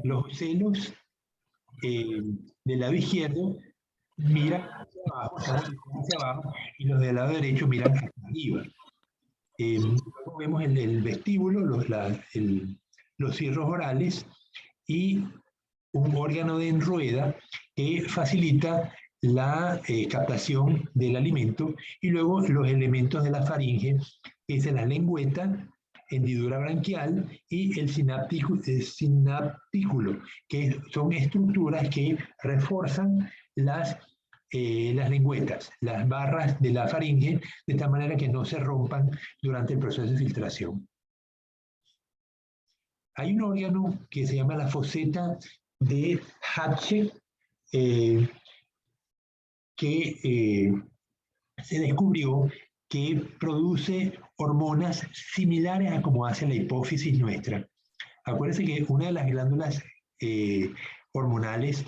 Los ocelos del lado izquierdo miran hacia abajo y los del lado derecho miran hacia arriba. Luego vemos el vestíbulo, los cirros orales y un órgano de enrueda que facilita la captación del alimento, y luego los elementos de la faringe, que es la lengüeta, hendidura branquial y el sinápticulo, que son estructuras que refuerzan las lengüetas, las barras de la faringe, de tal manera que no se rompan durante el proceso de filtración. Hay un órgano que se llama la foseta de Hatche, que se descubrió que produce hormonas similares a como hace la hipófisis nuestra. Acuérdense que una de las glándulas hormonales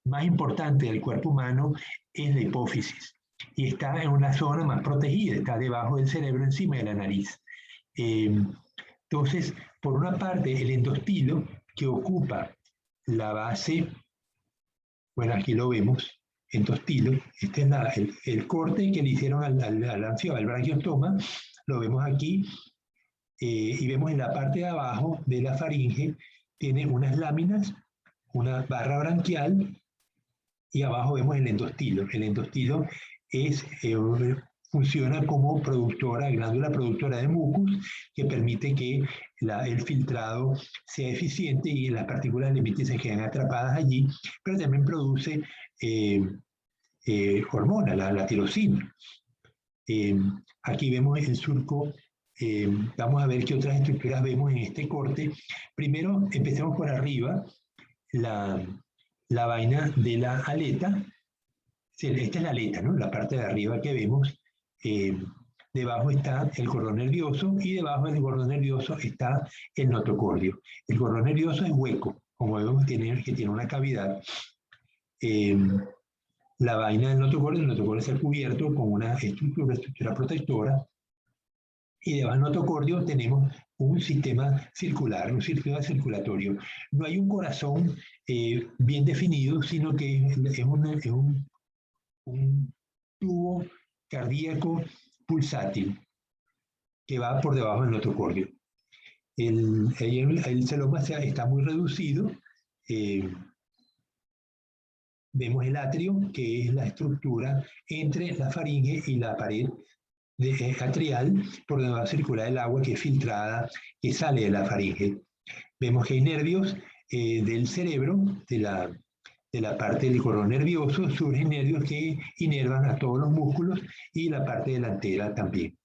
más importante del cuerpo humano es la hipófisis, y está en una zona más protegida, está debajo del cerebro, encima de la nariz. Entonces, por una parte, el endostilo, que ocupa la base, bueno, aquí lo vemos, endostilo, este es el corte que le hicieron al branquiostoma, lo vemos aquí, y vemos en la parte de abajo de la faringe, tiene unas láminas, una barra branquial, y abajo vemos el endostilo. El endostilo funciona como glándula productora de mucus, que permite que el filtrado sea eficiente y las partículas limitantes se queden atrapadas allí, pero también produce hormona, la tirosina. Aquí vemos el surco. Vamos a ver qué otras estructuras vemos en este corte. Primero, empecemos por arriba, la vaina de la aleta. Esta es la aleta, ¿no? La parte de arriba que vemos. debajo está el cordón nervioso y debajo del cordón nervioso está el notocordio. El cordón nervioso es hueco, como vemos que tiene una cavidad. La vaina del notocordio está cubierto con una estructura protectora, y debajo del notocordio tenemos un sistema circular, un sistema circulatorio. No hay un corazón bien definido, sino que es un tubo cardíaco pulsátil que va por debajo del notocordio. El celoma está muy reducido. Vemos el atrio, que es la estructura entre la faringe y la pared atrial, por donde va a circular el agua que es filtrada, que sale de la faringe. Vemos que hay nervios del cerebro, de la parte del cordón nervioso, surgen nervios que inervan a todos los músculos y la parte delantera también.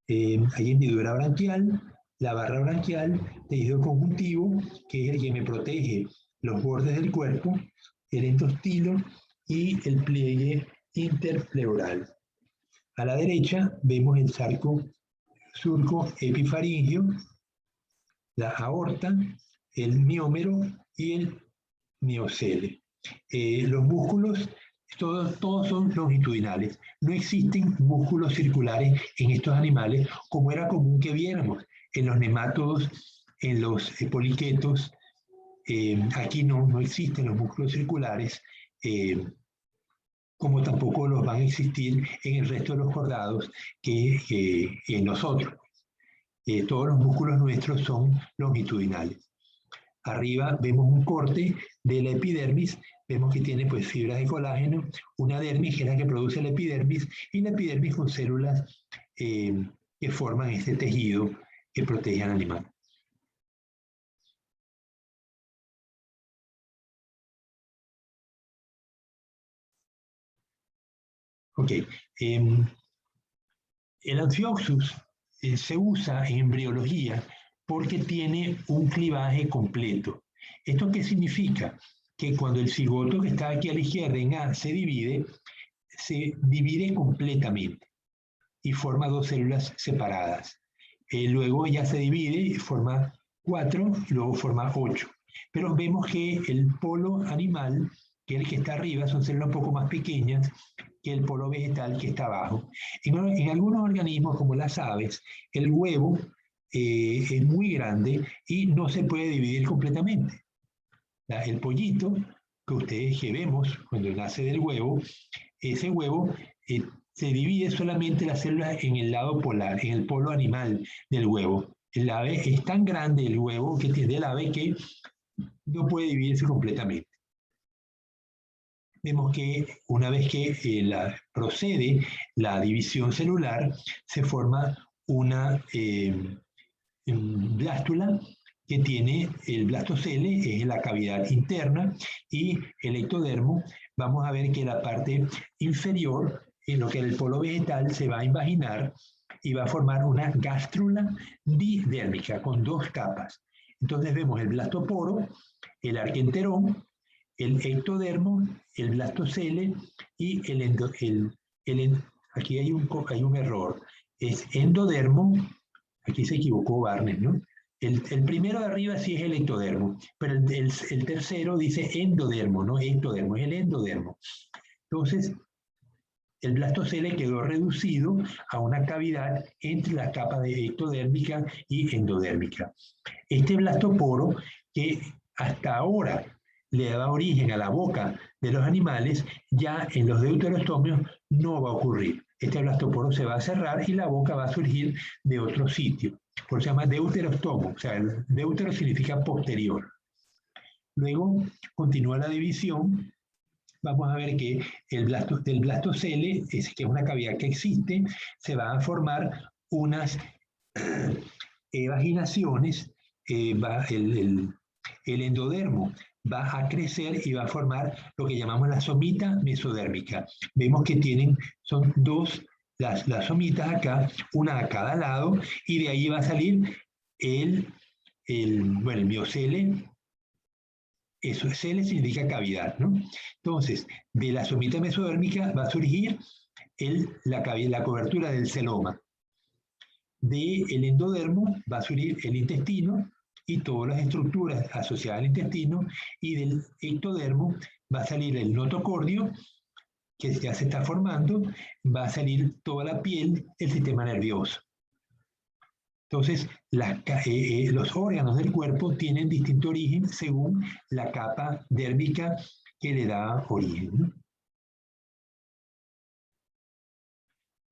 Hay hendidura branquial, la barra branquial, tejido conjuntivo, que es el que me protege los bordes del cuerpo, el endostilo y el pliegue interpleural. A la derecha vemos el surco epifaringio, la aorta, el miómero y el miocele. Los músculos, todos son longitudinales. No existen músculos circulares en estos animales como era común que viéramos en los nemátodos, en los poliquetos. Aquí no existen los músculos circulares, como tampoco los van a existir en el resto de los cordados que en nosotros. Todos los músculos nuestros son longitudinales. Arriba vemos un corte de la epidermis, vemos que tiene pues fibras de colágeno, una dermis que es la que produce la epidermis, y la epidermis con células que forman este tejido que protege al animal. Ok, el Amphioxus se usa en embriología porque tiene un clivaje completo. ¿Esto qué significa? Que cuando el cigoto que está aquí a la izquierda en A se divide completamente y forma dos células separadas. Luego ya se divide y forma 4 y luego forma 8. Pero vemos que el polo animal, que es el que está arriba, son células un poco más pequeñas que el polo vegetal que está abajo. En algunos organismos, como las aves, el huevo es muy grande y no se puede dividir completamente. El pollito que vemos cuando nace del huevo, ese huevo se divide solamente las células en el lado polar, en el polo animal del huevo. El ave es tan grande el huevo que tiene el ave que no puede dividirse completamente. Vemos que una vez que procede la división celular, se forma una blástula que tiene el blastocele, es la cavidad interna, y el ectodermo. Vamos a ver que la parte inferior, en lo que era el polo vegetal, se va a invaginar y va a formar una gástrula didérmica con dos capas. Entonces vemos el blastoporo, el arquenterón, el ectodermo, el blastocele y aquí hay un error, es endodermo. Aquí se equivocó Barnes, ¿no? El primero de arriba sí es el ectodermo, pero el tercero dice endodermo, no ectodermo, es el endodermo. Entonces, el blastocele quedó reducido a una cavidad entre la capa de ectodérmica y endodérmica. Este blastoporo, que hasta ahora le daba origen a la boca de los animales, ya en los deuterostomios no va a ocurrir. Este blastoporo se va a cerrar y la boca va a surgir de otro sitio. Por eso se llama deuterostomo, o sea, el deutero significa posterior. Luego continúa la división. Vamos a ver que del blastocele, que es una cavidad que existe, se van a formar unas vaginaciones. El endodermo va a crecer y va a formar lo que llamamos la somita mesodérmica. Vemos que son dos las somitas acá, una a cada lado, y de ahí va a salir el miocele. Eso, cele significa cavidad, ¿no? Entonces, de la somita mesodérmica va a surgir la cobertura del celoma. Del endodermo va a salir el intestino y todas las estructuras asociadas al intestino, y del ectodermo va a salir el notocordio, que ya se está formando, va a salir toda la piel, el sistema nervioso. Entonces, los órganos del cuerpo tienen distinto origen según la capa dérmica que le da origen, ¿no?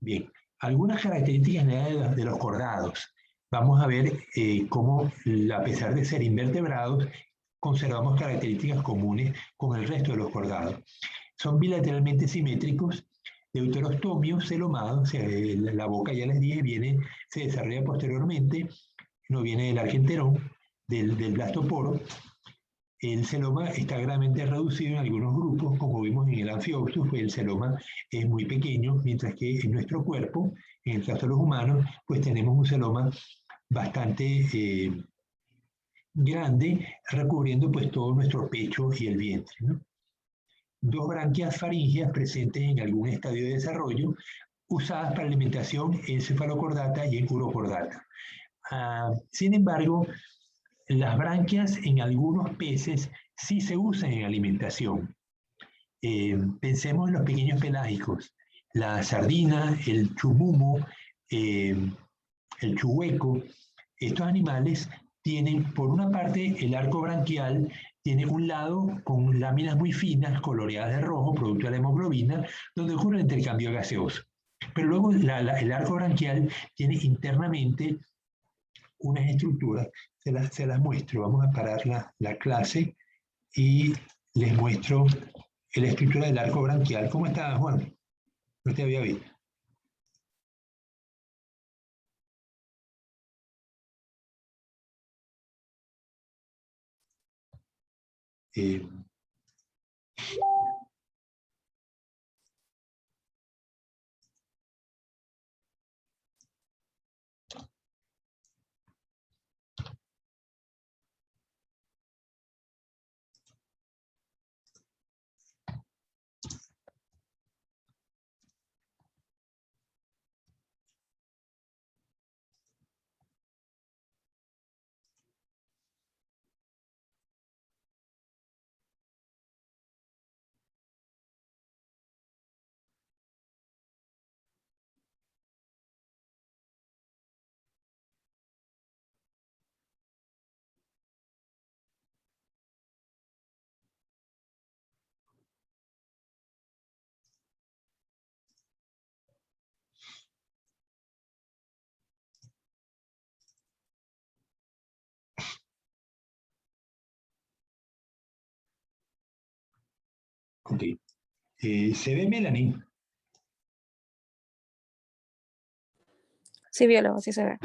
Bien, algunas características generales de los cordados. Vamos a ver cómo, a pesar de ser invertebrados, conservamos características comunes con el resto de los cordados. Son bilateralmente simétricos, deuterostomios, celomados, la boca, ya les dije, se desarrolla posteriormente, no viene del argenterón, del blastoporo. El celoma está gravemente reducido en algunos grupos, como vimos en el Amphioxus, pues el celoma es muy pequeño, mientras que en nuestro cuerpo, en el caso de los humanos, pues tenemos un celoma bastante grande, recubriendo pues todo nuestro pecho y el vientre, ¿no? Dos branquias faríngeas presentes en algún estadio de desarrollo, usadas para alimentación en cefalocordata y en urocordata. Sin embargo, las branquias en algunos peces sí se usan en alimentación. Pensemos en los pequeños pelágicos, la sardina, el chumumo, el chuhueco. Estos animales tienen, por una parte, el arco branquial, tiene un lado con láminas muy finas, coloreadas de rojo, producto de la hemoglobina, donde ocurre el intercambio gaseoso. Pero luego el arco branquial tiene internamente unas estructuras, se las muestro. Vamos a parar la clase y les muestro la estructura del arco branquial. ¿Cómo está, Juan? No te había visto. Ok. ¿Se ve, Melanie? Sí, biólogo, sí se ve.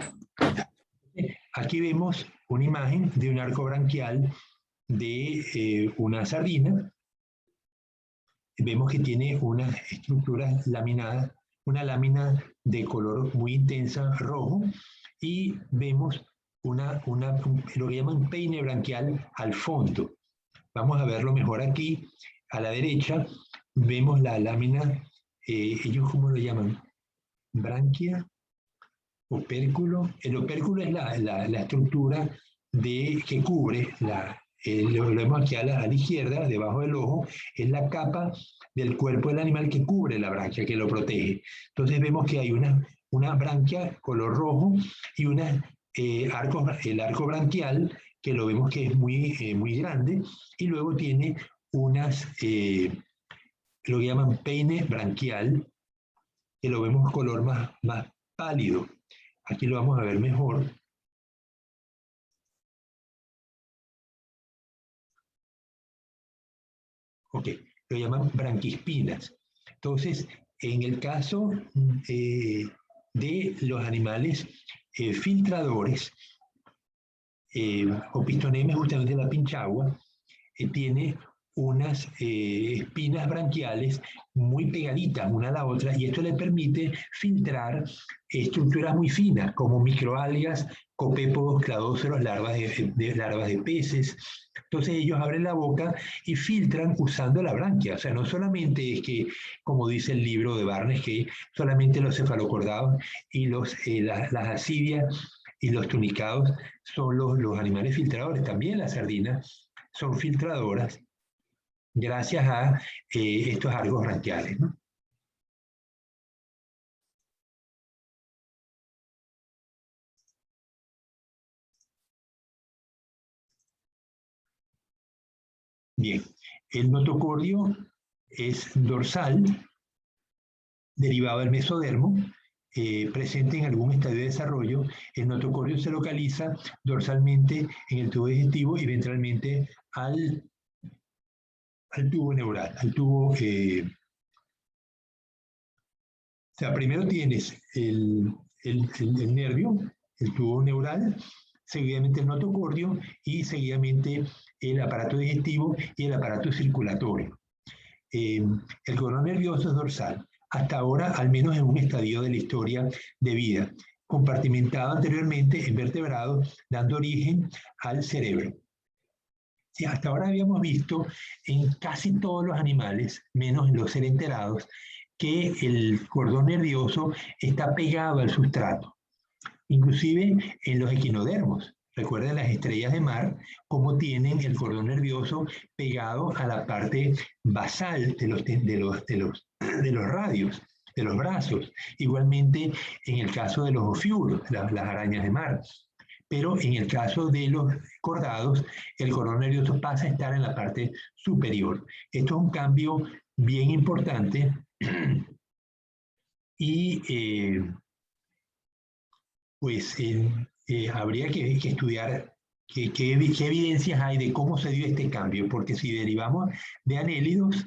Aquí vemos una imagen de un arco branquial de una sardina. Vemos que tiene unas estructuras laminadas, una lámina de color muy intensa, rojo, y vemos lo que llaman peine branquial al fondo. Vamos a verlo mejor aquí. A la derecha vemos la lámina, ellos ¿cómo lo llaman? Branquia, opérculo. El opérculo es la estructura que cubre, lo vemos aquí a la izquierda, debajo del ojo, es la capa del cuerpo del animal que cubre la branquia, que lo protege. Entonces vemos que hay una branquia color rojo y el arco branquial, que lo vemos que es muy grande, y luego tiene lo que llaman peine branquial, que lo vemos color más pálido. Aquí lo vamos a ver mejor. Ok, lo llaman branquispinas. Entonces, en el caso de los animales filtradores, Opistoneme, justamente la pinchagua, tiene unas espinas branquiales muy pegaditas una a la otra, y esto le permite filtrar estructuras muy finas como microalgas, copépodos, cladóceros, larvas de peces. Entonces ellos abren la boca y filtran usando la branquia. O sea, no solamente es que, como dice el libro de Barnes, que solamente los cefalocordados y las ascidias y los tunicados son los animales filtradores. También las sardinas son filtradoras gracias a estos argos branquiales, ¿no? Bien, el notocordio es dorsal, derivado del mesodermo, presente en algún estadio de desarrollo. El notocordio se localiza dorsalmente en el tubo digestivo y ventralmente al tubo neural, al tubo... o sea, primero tienes el nervio, el tubo neural, seguidamente el notocordio y seguidamente el aparato digestivo y el aparato circulatorio. El cordón nervioso es dorsal, hasta ahora al menos en un estadio de la historia de vida, compartimentado anteriormente en vertebrados, dando origen al cerebro. Sí, hasta ahora habíamos visto en casi todos los animales, menos en los celenterados, que el cordón nervioso está pegado al sustrato, inclusive en los equinodermos. Recuerden las estrellas de mar, cómo tienen el cordón nervioso pegado a la parte basal de los radios, de los brazos. Igualmente en el caso de los ofiuros, las arañas de mar. Pero en el caso de los cordados, el cordón nervioso pasa a estar en la parte superior. Esto es un cambio bien importante y habría que estudiar qué evidencias hay de cómo se dio este cambio, porque si derivamos de anélidos,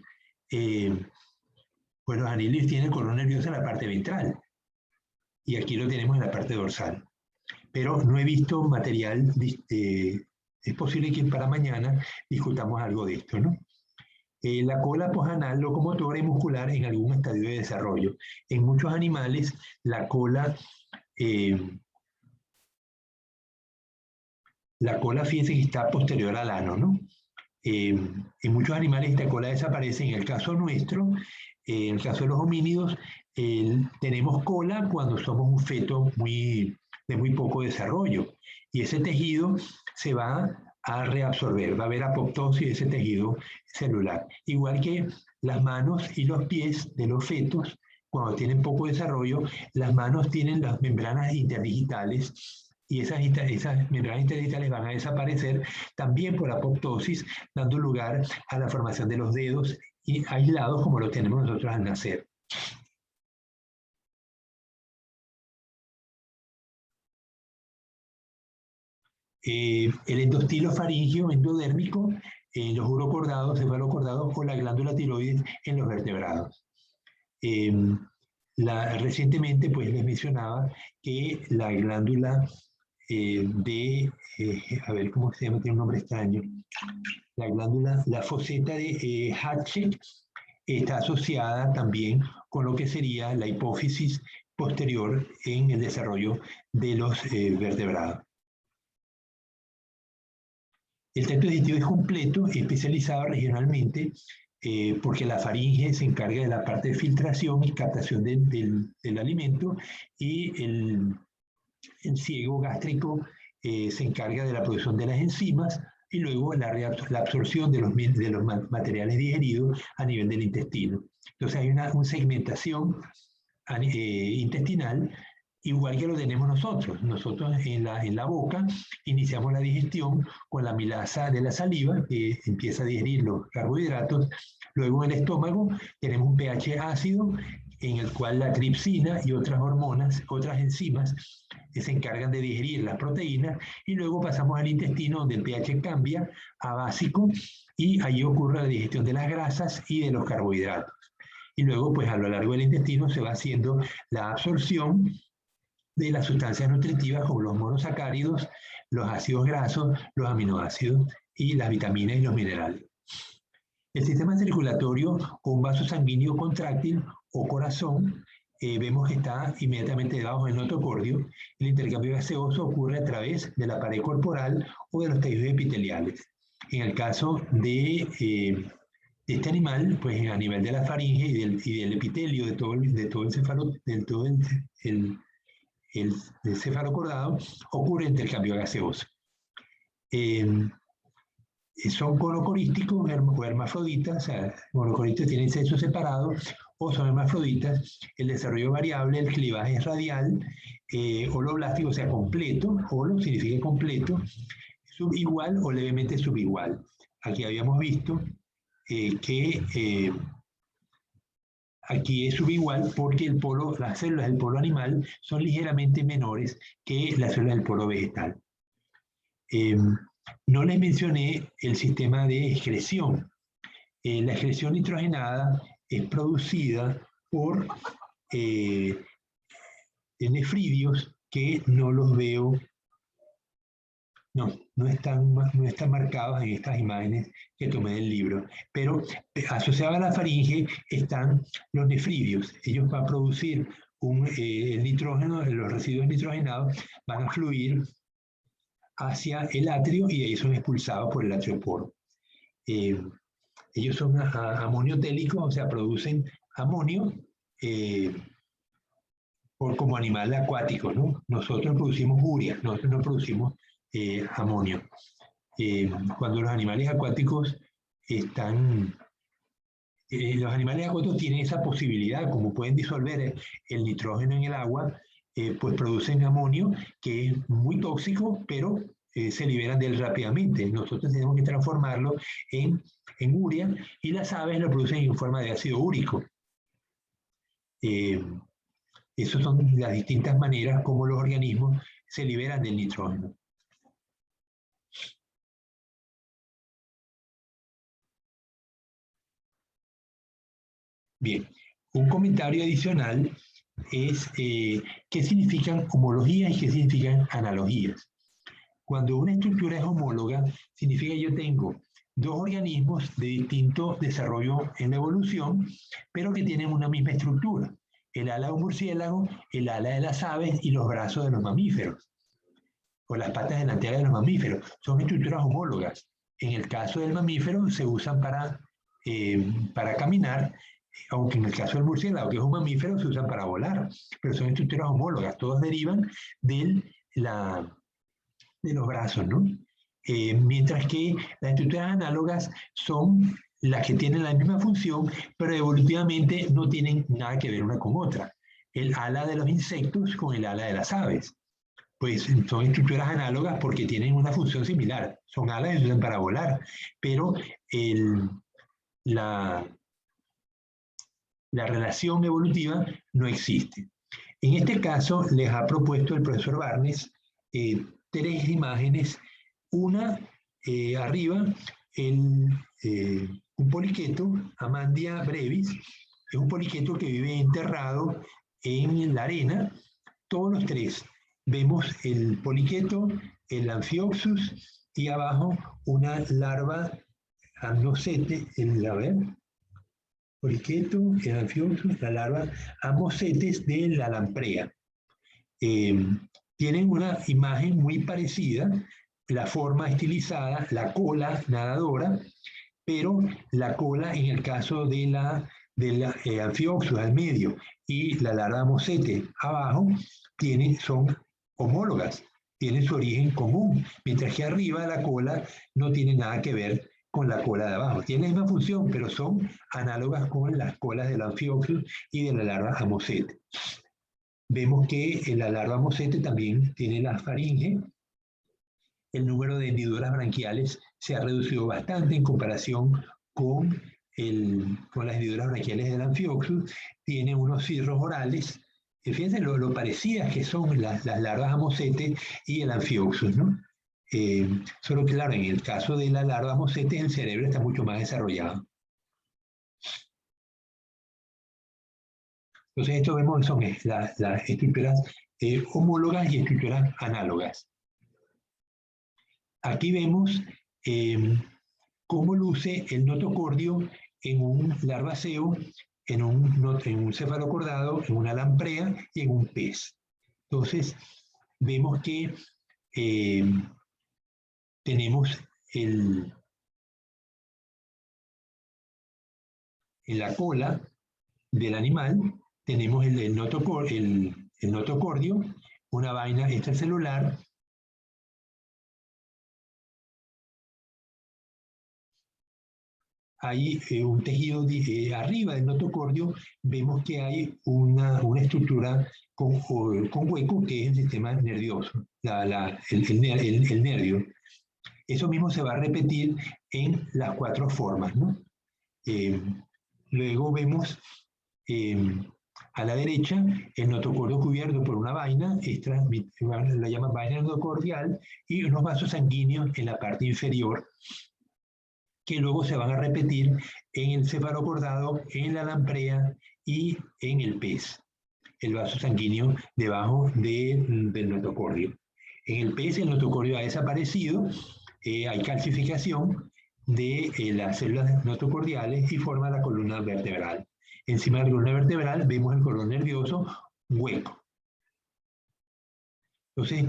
pues los anélidos tienen el cordón nervioso en la parte ventral, y aquí lo tenemos en la parte dorsal. Pero no he visto material, es posible que para mañana discutamos algo de esto, ¿no? La cola posanal locomotora y muscular en algún estadio de desarrollo. En muchos animales, la cola, fíjense que está posterior al ano, ¿no? En muchos animales esta cola desaparece. En el caso nuestro, en el caso de los homínidos, tenemos cola cuando somos un feto de muy poco desarrollo. Y ese tejido se va a reabsorber, va a haber apoptosis de ese tejido celular. Igual que las manos y los pies de los fetos, cuando tienen poco desarrollo, las manos tienen las membranas interdigitales y esas membranas interdigitales van a desaparecer también por apoptosis, dando lugar a la formación de los dedos aislados como lo tenemos nosotros al nacer. El endostilo faríngeo endodérmico en los urocordados, cefalocordados, o la glándula tiroides en los vertebrados. Recientemente pues les mencionaba que la glándula a ver cómo se llama, tiene un nombre extraño, la foseta de Hatchett está asociada también con lo que sería la hipófisis posterior en el desarrollo de los vertebrados. El tracto digestivo es completo, especializado regionalmente, porque la faringe se encarga de la parte de filtración y captación del alimento, y el ciego gástrico se encarga de la producción de las enzimas y luego la absorción de los materiales digeridos a nivel del intestino. Entonces hay una segmentación intestinal igual que lo tenemos nosotros. Nosotros en la boca iniciamos la digestión con la amilasa de la saliva, que empieza a digerir los carbohidratos. Luego en el estómago tenemos un pH ácido, en el cual la tripsina y otras hormonas, otras enzimas, se encargan de digerir las proteínas, y luego pasamos al intestino, donde el pH cambia a básico, y ahí ocurre la digestión de las grasas y de los carbohidratos. Y luego, pues a lo largo del intestino se va haciendo la absorción de las sustancias nutritivas como los monosacáridos, los ácidos grasos, los aminoácidos y las vitaminas y los minerales. El sistema circulatorio con vaso sanguíneo contráctil o corazón, vemos que está inmediatamente debajo del notocordio. El intercambio gaseoso ocurre a través de la pared corporal o de los tejidos epiteliales. En el caso de este animal, pues a nivel de la faringe y del epitelio de todo el cefalocordado, ocurre intercambio gaseoso. Son conocorísticos o hermafroditas, o sea, monocoristas tienen sexo separado o son hermafroditas. El desarrollo variable, el clivaje es radial, holoblástico, o sea, completo, holo significa completo, subigual o levemente subigual. Aquí habíamos visto que aquí es subigual porque las células del polo animal son ligeramente menores que las células del polo vegetal. No les mencioné el sistema de excreción. La excreción nitrogenada es producida por nefridios que no los veo, no están marcados en estas imágenes que tomé del libro, pero asociados a la faringe están los nefridios. Ellos van a producir el nitrógeno, los residuos nitrogenados van a fluir hacia el atrio y ahí son expulsados por el atrioporo. Ellos son amoniotélicos, o sea, producen amonio como animal acuático, ¿no? Nosotros producimos urea, nosotros no producimos amonio. Cuando los animales acuáticos están... los animales acuáticos tienen esa posibilidad, como pueden disolver el nitrógeno en el agua, pues producen amonio, que es muy tóxico, pero se liberan de él rápidamente. Nosotros tenemos que transformarlo en urea y las aves lo producen en forma de ácido úrico. Esas son las distintas maneras como los organismos se liberan del nitrógeno. Bien, un comentario adicional es qué significan homologías y qué significan analogías. Cuando una estructura es homóloga, significa que yo tengo dos organismos de distinto desarrollo en la evolución, pero que tienen una misma estructura. El ala de un murciélago, el ala de las aves y los brazos de los mamíferos, o las patas delanteras de los mamíferos. Son estructuras homólogas. En el caso del mamífero se usan para caminar, aunque en el caso del murciélago, que es un mamífero, se usan para volar, pero son estructuras homólogas, todos derivan de los brazos, ¿no? Mientras que las estructuras análogas son las que tienen la misma función, pero evolutivamente no tienen nada que ver una con otra. El ala de los insectos con el ala de las aves. Pues son estructuras análogas porque tienen una función similar. Son alas que se usan para volar, pero la relación evolutiva no existe. En este caso, les ha propuesto el profesor Barnes tres imágenes. Una, arriba, un poliqueto, Amandia brevis, es un poliqueto que vive enterrado en la arena. Todos los tres vemos el poliqueto, el Amphioxus y abajo una larva amnocete, poliqueto, el Amphioxus, la larva ammocetes de la lamprea. Tienen una imagen muy parecida, la forma estilizada, la cola nadadora, pero la cola en el caso de la Amphioxus al medio y la larva ammocetes abajo son homólogas, tienen su origen común, mientras que arriba la cola no tiene nada que ver con la cola de abajo. Tienen la misma función, pero son análogas con las colas del Amphioxus y de la larva ammocetes. Vemos que la larva ammocetes también tiene la faringe. El número de hendiduras branquiales se ha reducido bastante en comparación con las hendiduras branquiales del Amphioxus. Tiene unos cirros orales. Fíjense lo parecidas que son las larvas ammocetes y el Amphioxus, ¿no? Solo que, claro, en el caso de la larva ammocetes, el cerebro está mucho más desarrollado. Entonces, esto vemos son las estructuras homólogas y estructuras análogas. Aquí vemos cómo luce el notocordio en un larvaceo, en un cefalocordado, en una lamprea y en un pez. Entonces, vemos que tenemos en la cola del animal, tenemos el notocordio, una vaina extracelular. Hay un tejido arriba del notocordio, vemos que hay una estructura con hueco que es el sistema nervioso, el nervio. Eso mismo se va a repetir en las 4 formas, ¿no? Luego vemos a la derecha el notocordio cubierto por una vaina, la llaman vaina endocordial, y unos vasos sanguíneos en la parte inferior, que luego se van a repetir en el cefalocordado, en la lamprea y en el pez. El vaso sanguíneo debajo del notocordio. En el pez el notocordio ha desaparecido, hay calcificación de las células notocordiales y forma la columna vertebral. Encima de la columna vertebral vemos el cordón nervioso hueco. Entonces,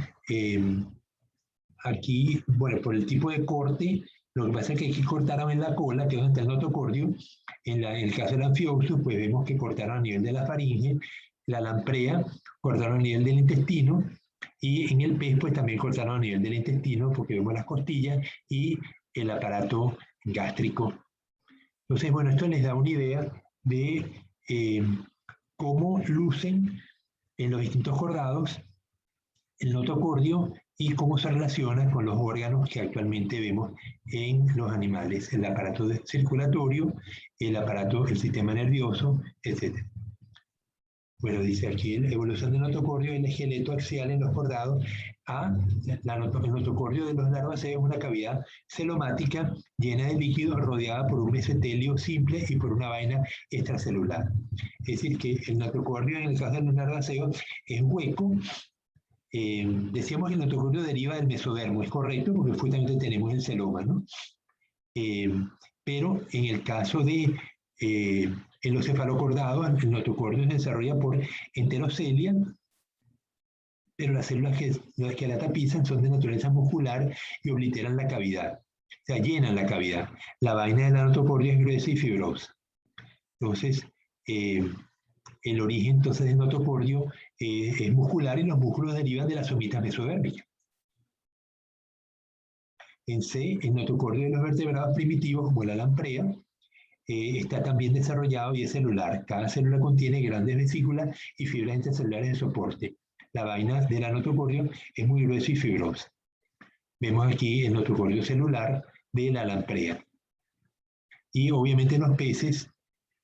aquí, bueno, por el tipo de corte, lo que pasa es que aquí cortaron en la cola, que es donde está el notocordio. En el caso del Amphioxus, pues vemos que cortaron a nivel de la faringe, la lamprea, cortaron a nivel del intestino, y en el pez, pues también cortaron a nivel del intestino, porque vemos las costillas y el aparato gástrico. Entonces, bueno, esto les da una idea de cómo lucen en los distintos cordados el notocordio y cómo se relaciona con los órganos que actualmente vemos en los animales, el aparato circulatorio, el sistema nervioso, etc. Bueno, dice aquí, la evolución del notocordio en el esqueleto axial en los cordados. El notocordio de los larvaceos es una cavidad celomática llena de líquido rodeada por un mesotelio simple y por una vaina extracelular. Es decir, que el notocordio en el caso de los larvaceos es hueco. Decíamos que el notocordio deriva del mesodermo, es correcto, porque justamente tenemos el celoma, ¿no? Pero en el caso de en los cefalocordados, el notocordio se desarrolla por enterocelia, pero las células que la tapizan son de naturaleza muscular y obliteran la cavidad, o sea, llenan la cavidad. La vaina del notocordio es gruesa y fibrosa. Entonces, el origen entonces del notocordio es muscular y los músculos derivan de la somita mesodérmica. En C, el notocordio de los vertebrados primitivos, como la lamprea, está también desarrollado y es celular. Cada célula contiene grandes vesículas y fibras intracelulares de soporte. La vaina del notocordio es muy gruesa y fibrosa. Vemos aquí el notocordio celular de la lamprea. Y obviamente en los peces,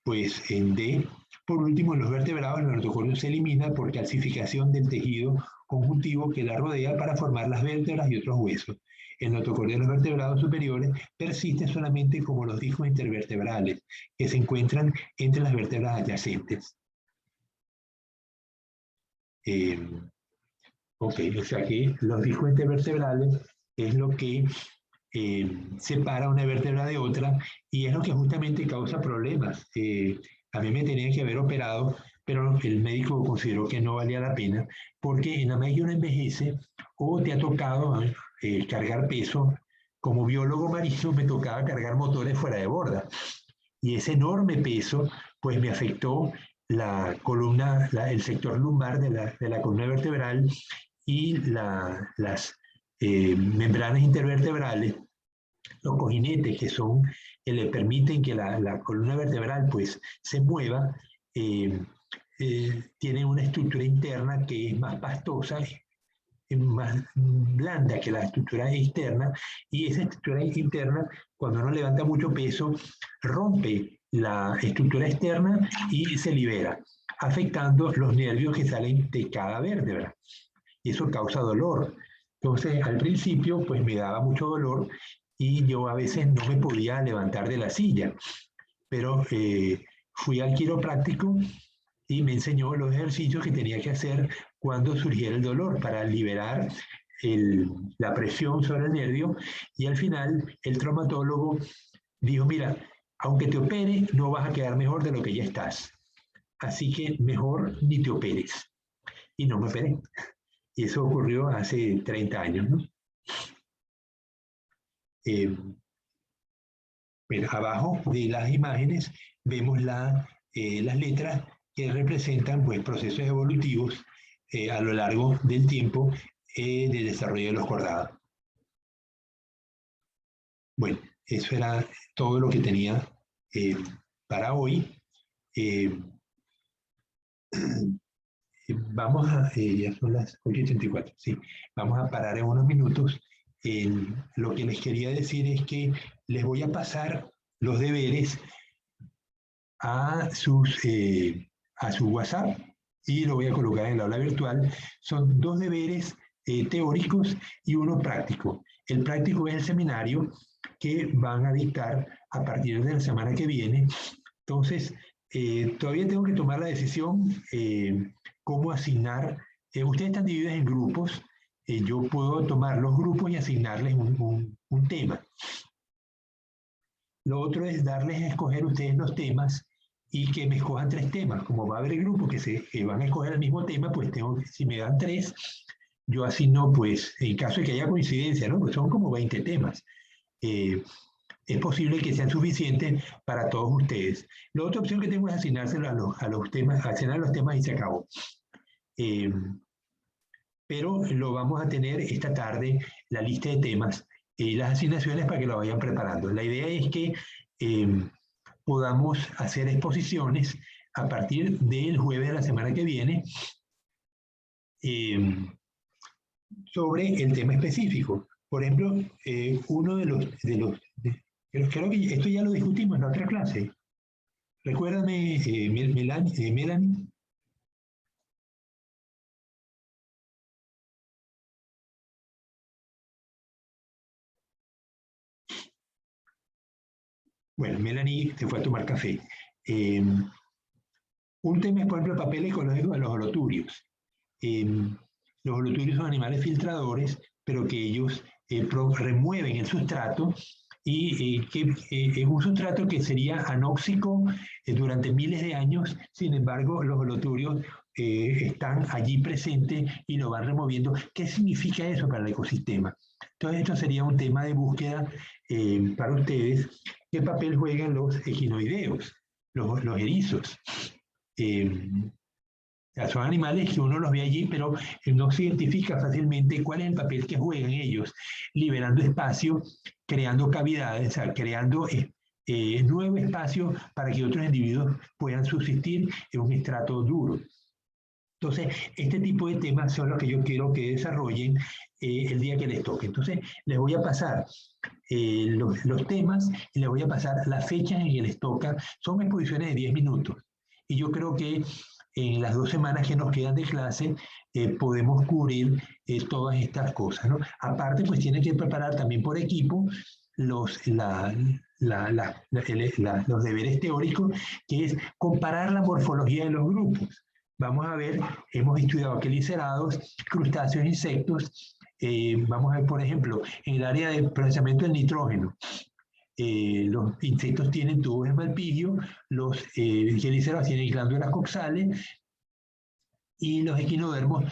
pues en D. Por último, en los vertebrados, el notocordio se elimina por calcificación del tejido conjuntivo que la rodea para formar las vértebras y otros huesos. El notocordio de los vertebrados superiores persiste solamente como los discos intervertebrales, que se encuentran entre las vértebras adyacentes. O sea que los discos intervertebrales es lo que separa una vértebra de otra y es lo que justamente causa problemas. A mí me tenían que haber operado, pero el médico consideró que no valía la pena, porque en la medida que uno envejece, o te ha tocado cargar peso, como biólogo marino me tocaba cargar motores fuera de borda, y ese enorme peso pues me afectó la columna, el sector lumbar de la columna vertebral y las membranas intervertebrales, los cojinetes que son que le permiten que la columna vertebral pues se mueva, tienen una estructura interna que es más pastosa, más blanda que la estructura externa, y esa estructura interna, cuando uno levanta mucho peso, rompe la estructura externa y se libera, afectando los nervios que salen de cada vértebra. Y eso causa dolor. Entonces, al principio, pues me daba mucho dolor y yo a veces no me podía levantar de la silla. Pero fui al quiropráctico y me enseñó los ejercicios que tenía que hacer cuando surgiera el dolor para liberar la presión sobre el nervio, y al final el traumatólogo dijo, mira, aunque te opere, no vas a quedar mejor de lo que ya estás. Así que mejor ni te operes. Y no me operé. Y eso ocurrió hace 30 años, ¿no? Bueno, abajo de las imágenes vemos las letras que representan pues, procesos evolutivos a lo largo del tiempo del desarrollo de los cordados. Bueno, eso era todo lo que tenía para hoy. Vamos a, ya son las 8:34, sí, vamos a parar en unos minutos. Lo que les quería decir es que les voy a pasar los deberes a su WhatsApp y lo voy a colocar en el aula virtual. Son 2 deberes teóricos y uno práctico. El práctico es el seminario que van a dictar a partir de la semana que viene. Entonces, todavía tengo que tomar la decisión cómo asignar. Ustedes están divididos en grupos. Yo puedo tomar los grupos y asignarles un tema. Lo otro es darles a escoger ustedes los temas y que me escojan 3 temas. Como va a haber grupos que van a escoger el mismo tema, pues si me dan 3, yo asigno, pues, en caso de que haya coincidencia, ¿no? Pues son como 20 temas. Es posible que sean suficientes para todos ustedes. La otra opción que tengo es asignárselo a los temas, asignar los temas y se acabó. Pero lo vamos a tener esta tarde, la lista de temas y las asignaciones para que lo vayan preparando. La idea es que podamos hacer exposiciones a partir del jueves de la semana que viene sobre el tema específico. Por ejemplo, uno de los creo que esto ya lo discutimos en la otra clase. Recuérdame, Melanie. Bueno, Melanie se fue a tomar café. Un tema es, por ejemplo, el papel ecológico de los holoturios. Los holoturios son animales filtradores, pero que ellos remueven el sustrato y que es un sustrato que sería anóxico durante miles de años. Sin embargo, los holoturios están allí presentes y lo van removiendo. ¿Qué significa eso para el ecosistema? Entonces, esto sería un tema de búsqueda para ustedes. ¿Qué papel juegan los equinoideos, los erizos? Son animales que uno los ve allí, pero no se identifica fácilmente cuál es el papel que juegan ellos, liberando espacio, creando cavidades, o sea, creando nuevo espacio para que otros individuos puedan subsistir en un estrato duro. Entonces, este tipo de temas son los que yo quiero que desarrollen el día que les toque. Entonces, les voy a pasar los temas y les voy a pasar las fechas en que les toca. Son exposiciones de 10 minutos. Y yo creo que en las 2 semanas que nos quedan de clase podemos cubrir todas estas cosas, ¿no? Aparte, pues tienen que preparar también por equipo los deberes teóricos, que es comparar la morfología de los grupos. Vamos a ver, hemos estudiado quelicerados, crustáceos, insectos. Vamos a ver, por ejemplo, en el área de procesamiento del nitrógeno. Los insectos tienen tubos de Malpighi, los quelicerados tienen glándulas coxales y los equinodermos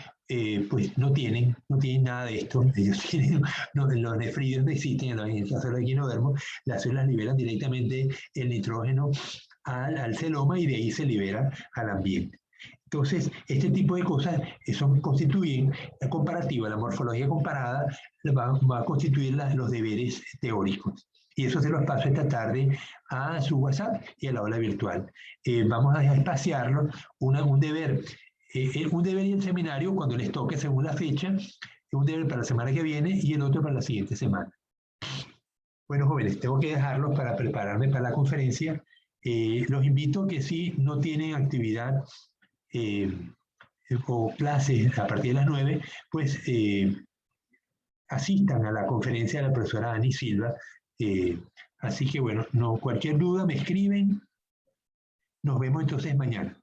pues no tienen nada de esto. Ellos tienen, los nefridios no existen. En el caso de los equinodermos, las células liberan directamente el nitrógeno al celoma y de ahí se libera al ambiente. Entonces, este tipo de cosas constituyen la comparativa, la morfología comparada, va a constituir los deberes teóricos. Y eso se los paso esta tarde a su WhatsApp y a la aula virtual. Vamos a espaciarlo, un deber y el seminario cuando les toque según la fecha, un deber para la semana que viene y el otro para la siguiente semana. Bueno, jóvenes, tengo que dejarlos para prepararme para la conferencia. Los invito a que si no tienen actividad o clases a partir de las 9, pues asistan a la conferencia de la profesora Ani Silva. Así que bueno, cualquier duda me escriben. Nos vemos entonces mañana.